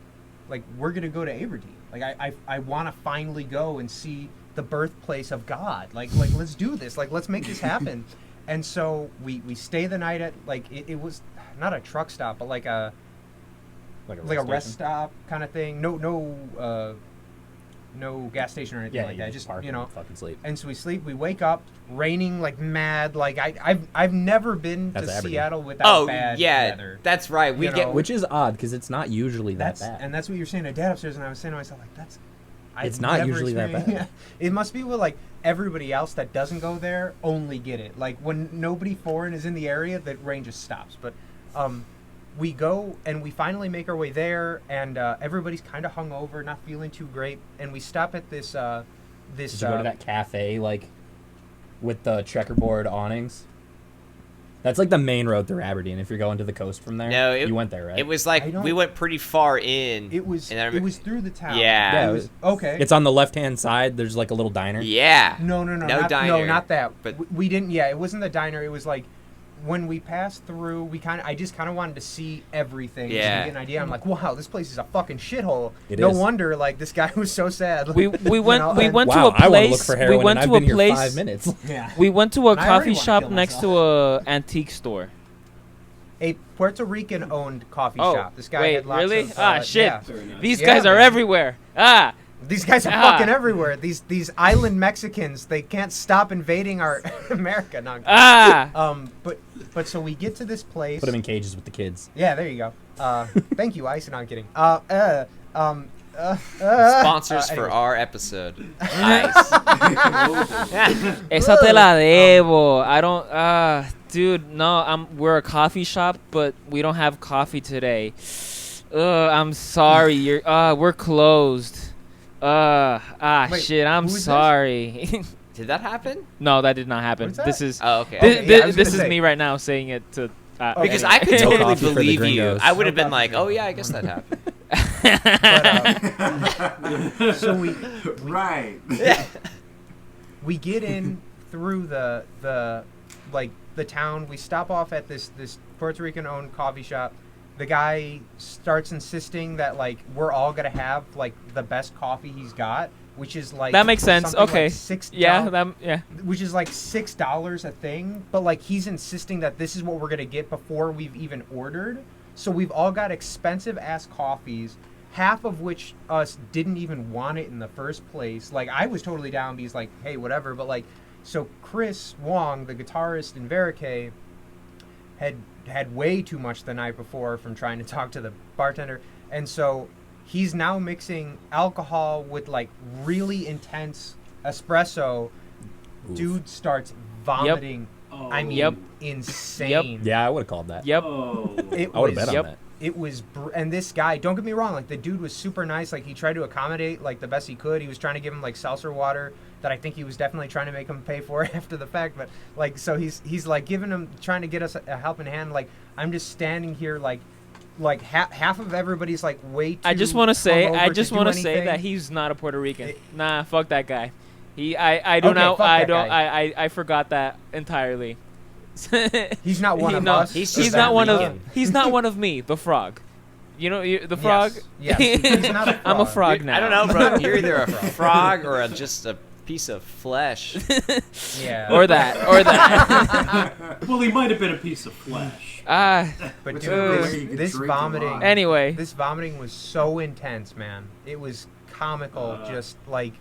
we're gonna go to Aberdeen. Like I want to finally go and see the birthplace of God. Like let's do this. Like let's make this happen. And so we stay the night at like it was not a truck stop, but like a rest stop kind of thing. No gas station or anything like that. Just park and fucking sleep. And so we sleep. We wake up, raining like mad. Like I've never been to Aberdeen. Seattle without bad weather. That's right. We You get know, Which is odd because it's not usually that That's bad. and that's what you're saying to Dad upstairs. And I was saying to myself like It's not never usually that experienced- bad. It must be with like everybody else that doesn't go there only get it. Like when nobody foreign is in the area, the rain just stops. But we go and we finally make our way there, and everybody's kind of hungover, not feeling too great, and we stop at this Did you go to that cafe like with the checkerboard awnings? That's like the main road through Aberdeen. If you're going to the coast from there, No, you went there, right? It was like we went pretty far in. It was and I it was through the town. Yeah. Yeah, It was, okay. It's on the left-hand side. There's like a little diner. Yeah. No, No not, diner, no, not that. but- We didn't. Yeah, it wasn't the diner. It was like when we passed through. I just kind of wanted to see everything. Yeah. Just to get an idea. I'm like, wow, this place is a fucking shithole. It No is. wonder like this guy was so sad. We You went know, we and- went Wow, to a I want to look place. for heroin. We went and to I've a been here place. 5 minutes. Yeah. We went to a And I already coffee wanna shop kill next myself. to a antique store. A Puerto Rican owned coffee Oh, shop. This guy wait, had lots really? of, Shit. yeah. Very nice. These Yeah, guys are man. everywhere. Ah. These guys are Ah. fucking everywhere. These island Mexicans, they can't stop invading our America. No, I'm kidding. Ah. But so we get to this place. Put them in cages with the kids. Yeah, there you go. Thank you, Ice. No, I'm kidding. Sponsors for anyway. our episode. Nice. Esa te la debo. I don't. Dude, no. We're a coffee shop, but we don't have coffee today. I'm sorry. We're closed. Wait, shit. I'm who is this? sorry. Did that happen? No, that did not happen. What is that? This is Oh, okay. Okay, yeah, I was this gonna is say. me right now saying it to. Because Okay. I could No totally coffee for the believe you. gringos. I would have No been coffee like, for oh the yeah, I guess that happened. But, so Right. we get in through the town. We stop off at this Puerto Rican owned coffee shop. The guy starts insisting that like we're all gonna have like the best coffee he's got, which is like That makes sense. something Okay. like $6. Yeah. Which is like $6 a thing, but like he's insisting that this is what we're gonna get before we've even ordered. So we've all got expensive ass coffees, half of which us didn't even want it in the first place. Like I was totally down because like, hey, whatever. But like, so Chris Wong, the guitarist in Veracay, had way too much the night before from trying to talk to the bartender, and so he's now mixing alcohol with like really intense espresso. Oof. Dude starts vomiting. Oh. I mean, Yep. insane. Yeah, I would have called that. Yep. Oh. It I would have was. bet Yep. on that. It was, and this guy, don't get me wrong, like the dude was super nice. Like he tried to accommodate like the best he could. He was trying to give him like seltzer water that I think he was definitely trying to make him pay for after the fact. But like, so he's like giving him, trying to get us a helping hand. Like I'm just standing here like half of everybody's like way too. I just want to say anything. that he's not a Puerto Rican. Nah, fuck that guy. I do Okay, not. fuck I that don't. guy. I forgot that entirely. He's not one of No, us. He's Is not that one of. Rican? He's not one of me. The frog. You know the frog. Yes, he's not a I'm a frog. frog now. I don't know, bro. You're either a frog or just a piece of flesh. Yeah. Or that. Well, he might have been a piece of flesh. But Which dude, is where you could this drink vomiting. along. Anyway. This vomiting was so intense, man. It was comical. Just like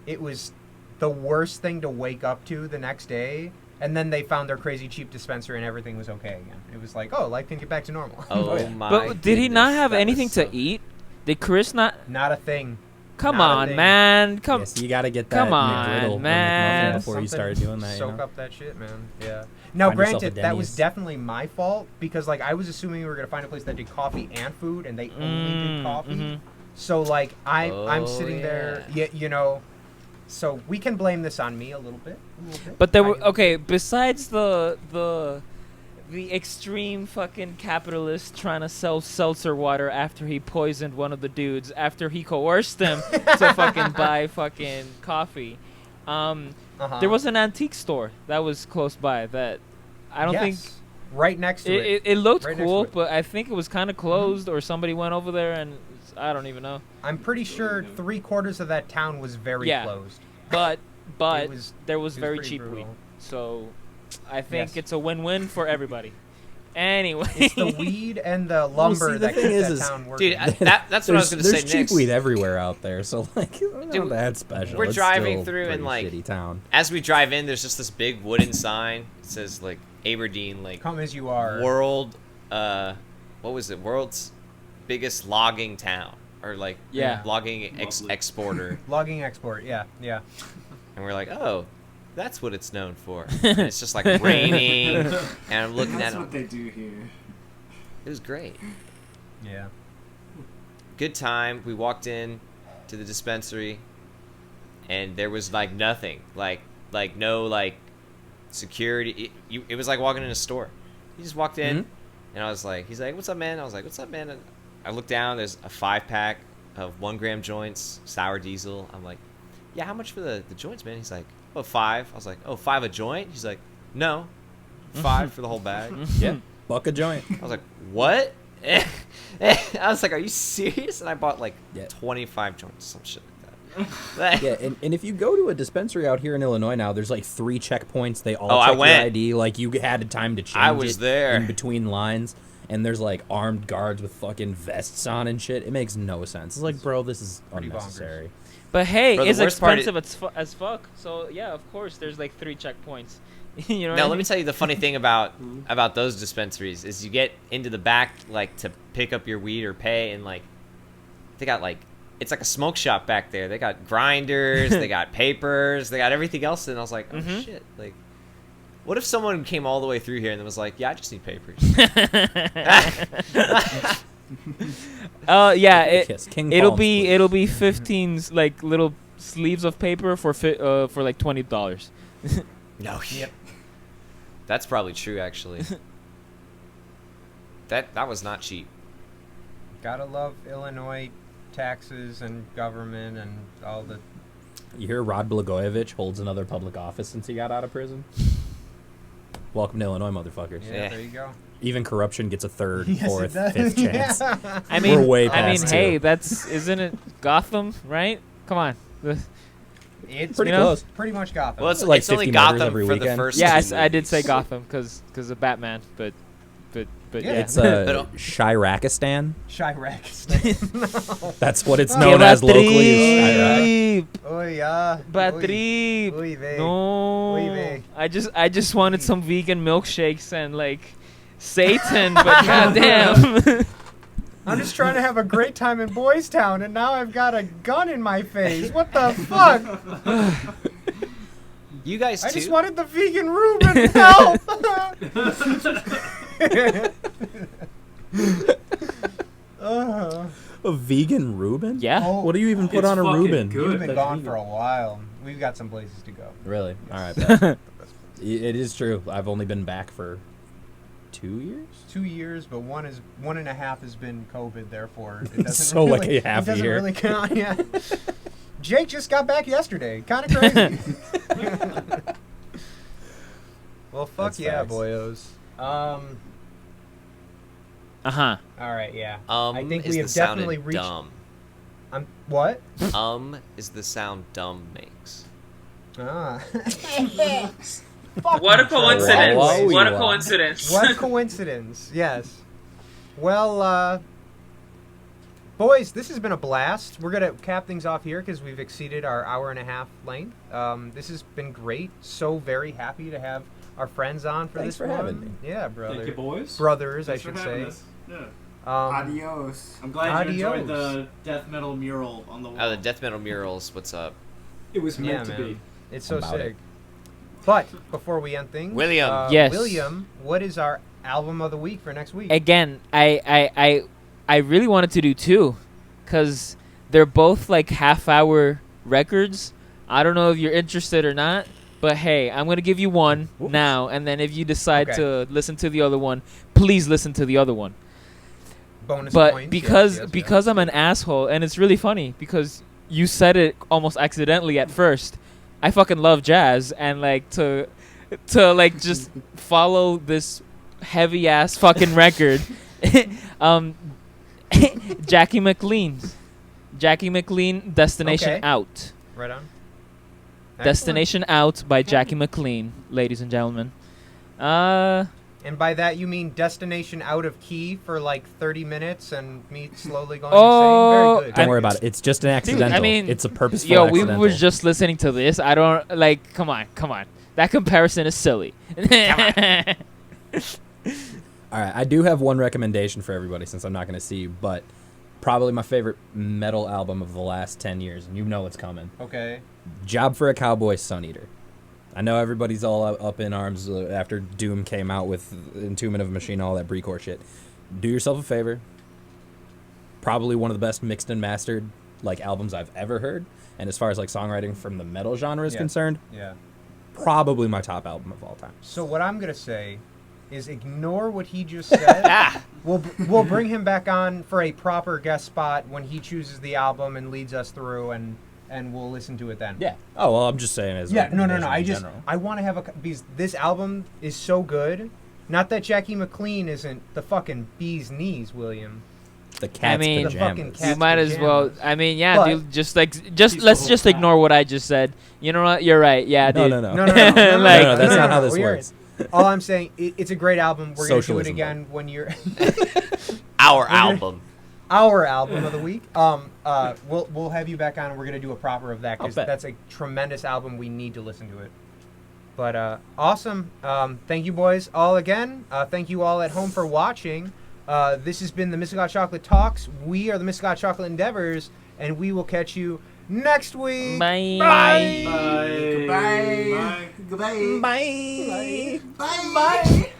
it was the worst thing to wake up to the next day. And then they found their crazy cheap dispenser and everything was okay again. It was like, oh, life can get back to normal. Oh yeah. my! But did he not goodness, have that was anything so- to eat? Did Chris not? Not a thing. Come Not a on, thing. man. Come. Yes, you got to get that Come on, McGriddle or man. McMuffin before you start doing that. Soak You know? up that shit, man. Yeah. Now, Find yourself granted, a that was Denny's. definitely my fault because, like, I was assuming we were gonna find a place that did coffee and food, and they only did coffee. Mhm. So, like, I'm Oh, sitting there, yeah. you know. So we can blame this on me a little bit. But there I were can- okay. Besides the extreme fucking capitalist trying to sell seltzer water after he poisoned one of the dudes after he coerced them to fucking buy fucking coffee. Uh-huh. There was an antique store that was close by that I don't think Yes. Right next to it. it looked Right next cool, to it. but I think it was kind of closed or somebody went over there and I don't even know. I'm pretty sure 3/4 of that town was very Yeah. closed. But was- there was it was very pretty cheap weed, brutal. so I think Yes. it's a win-win for everybody. Anyway, It's the weed and the lumber the that thing keeps is that town working. Dude, that's what I was gonna say There's cheap next. weed everywhere out there, so like, Dude, not that special. we're It's driving still through pretty and, like, shitty town. As we drive in, there's just this big wooden sign. It says like Aberdeen, like Come as you are. world. What was it? World's biggest logging town, or like Yeah. logging Lovely. exporter. Logging export, yeah. And we're like, oh, that's what it's known for. And it's just like raining, and I'm looking That's at what it. they do here. It was great. Yeah. Good time. We walked in to the dispensary, and there was like nothing, like no like security. It was like walking in a store. He just walked in, and I was like, he's like, "What's up, man?" I was like, "What's up, man?" And I looked down. There's a 5-pack of 1 gram joints, sour diesel. I'm like, "Yeah, how much for the joints, man?" He's like, "Oh, 5." I was like, "Oh, 5 a joint?" He's like, "No, 5 for the whole bag." Yeah, buck a joint. I was like, "What?" I was like, "Are you serious?" And I bought like 25 joints, some shit like that. Yeah, and if you go to a dispensary out here in Illinois now, there's like 3 checkpoints. They all Oh, I check your went. ID. Like you had time to change I was it there. in between lines, and there's like armed guards with fucking vests on and shit. It makes no sense. It's like, bro, this is Pretty unnecessary. but hey, Bro, the it's worst part expensive as fuck. So yeah, of course, there's like 3 checkpoints. You know. Now, what I let me mean? tell you the funny thing about those dispensaries is you get into the back like to pick up your weed or pay, and like they got like it's like a smoke shop back there. They got grinders, they got papers, they got everything else. And I was like, oh shit, like. What if someone came all the way through here and was like, "Yeah, I just need papers." Oh yeah, Kiss. King it'll Palms, be please. it'll be 15's like little sleeves of paper for like $20. No. Yep. That's probably true, actually. That was not cheap. Gotta love Illinois taxes and government and all the. You hear Rod Blagojevich holds another public office since he got out of prison? Welcome to Illinois, motherfuckers. Yeah, Yeah. there you go. Even corruption gets a third, Yes, it fourth, does. 5th chance. Yeah. I mean, We're way I mean, past hey, 2. isn't it Gotham, right? Come on. It's Pretty you know? close. pretty much Gotham. Well, it's, Like it's only 50 murders Gotham every for the weekend. first. Yeah, two I did say movies. Gotham because of Batman, but Yeah. yeah. It's But- Shirakistan. Chirac. That's what it's known as locally. Is Chirac. Trip. Oh yeah. Bad trip. Uy, vey. No. Uy, vey. I just wanted some vegan milkshakes and like Satan, but goddamn. I'm just trying to have a great time in Boys Town, and now I've got a gun in my face. What the fuck? You guys I too. just wanted the vegan Reuben. Help! A vegan Reuben? Yeah. Oh, What do you even put It's on a fucking Reuben? good. We've been That's gone vegan. for a while. We've got some places to go. Really? All right. bet. It is true. I've only been back for 2 years. 2 years, but 1.5 has been COVID. Therefore, it doesn't So, like, really, a half it doesn't year. really count. Yeah. Jake just got back yesterday. Kind of crazy. Well, fuck That's yeah, facts. boyos. Uh-huh. All right, yeah. Um I think is we the have sound definitely in reached. dumb. What? Is the sound dumb makes. Ah. What a coincidence! Wow, What a wow. coincidence! What a coincidence. Yes. Well, boys, this has been a blast. We're going to cap things off here because we've exceeded our 1.5 length. This has been great. So very happy to have our friends on for Thanks this for one. having me. Yeah, brother. Thank you, boys. Brothers, Thanks I for should having say. us. Yeah. Adios. I'm glad you enjoyed Adios. the death metal mural on the wall. Oh, the death metal murals. What's up? It was meant Yeah, to man. be. It's so About sick. it. But before we end things, William. Yes. William, what is our album of the week for next week? Again, I really wanted to do 2, because they're both like half-hour records. I don't know if you're interested or not, but hey, I'm gonna give you one now, and then if you decide to listen to the other one, please listen to the other one. Bonus But points. because I'm an asshole, and it's really funny because you said it almost accidentally at first. I fucking love jazz, and like to like just follow this heavy ass fucking record. Jackie McLean, Destination Okay. Out. Right on. Destination Out by Jackie McLean, ladies and gentlemen. And by that you mean Destination Out of Key for like 30 minutes and me slowly going Oh, insane? Very good. Don't worry about it. It's just an accidental. I mean, it's a purposeful Yo, we accidental. were just listening to this. I don't like. Come on. That comparison is silly. All right, I do have one recommendation for everybody since I'm not going to see you, but probably my favorite metal album of the last 10 years, and you know it's coming. Okay. Job for a Cowboy, Sun Eater. I know everybody's all up in arms after Doom came out with Entombment of a Machine, all that Brecore shit. Do yourself a favor. Probably one of the best mixed and mastered like albums I've ever heard, and as far as like songwriting from the metal genre is concerned, Yeah. probably my top album of all time. So what I'm gonna say is ignore what he just said. We'll bring him back on for a proper guest spot when he chooses the album and leads us through, and we'll listen to it then. Yeah. Oh well, I'm just saying as Yeah. a No. recommendation in general. I want to have because this album is so good. Not that Jackie McLean isn't the fucking bee's knees, William. The Cat's mean, the fucking pajamas. cat- You might as well. pajamas. I mean, yeah, But- dude. Just let's the just whole ignore what I just said. You know what? You're right. Yeah, No, dude. no, no. No, Like- No, that's not how this we're- works. All I'm saying, it's a great album. We're gonna do it Socialism, again when you're Our album. our album of the week. We'll have you back on, and we're gonna do a proper of that because bet. that's a tremendous album. We need to listen to it. But awesome. Thank you, boys, all again. Thank you all at home for watching. This has been the Mr. God Chocolate Talks. We are the Mr. God Chocolate Endeavors, and we will catch you next week. Bye. Bye. Goodbye. Bye. Goodbye. Bye. Bye. Bye.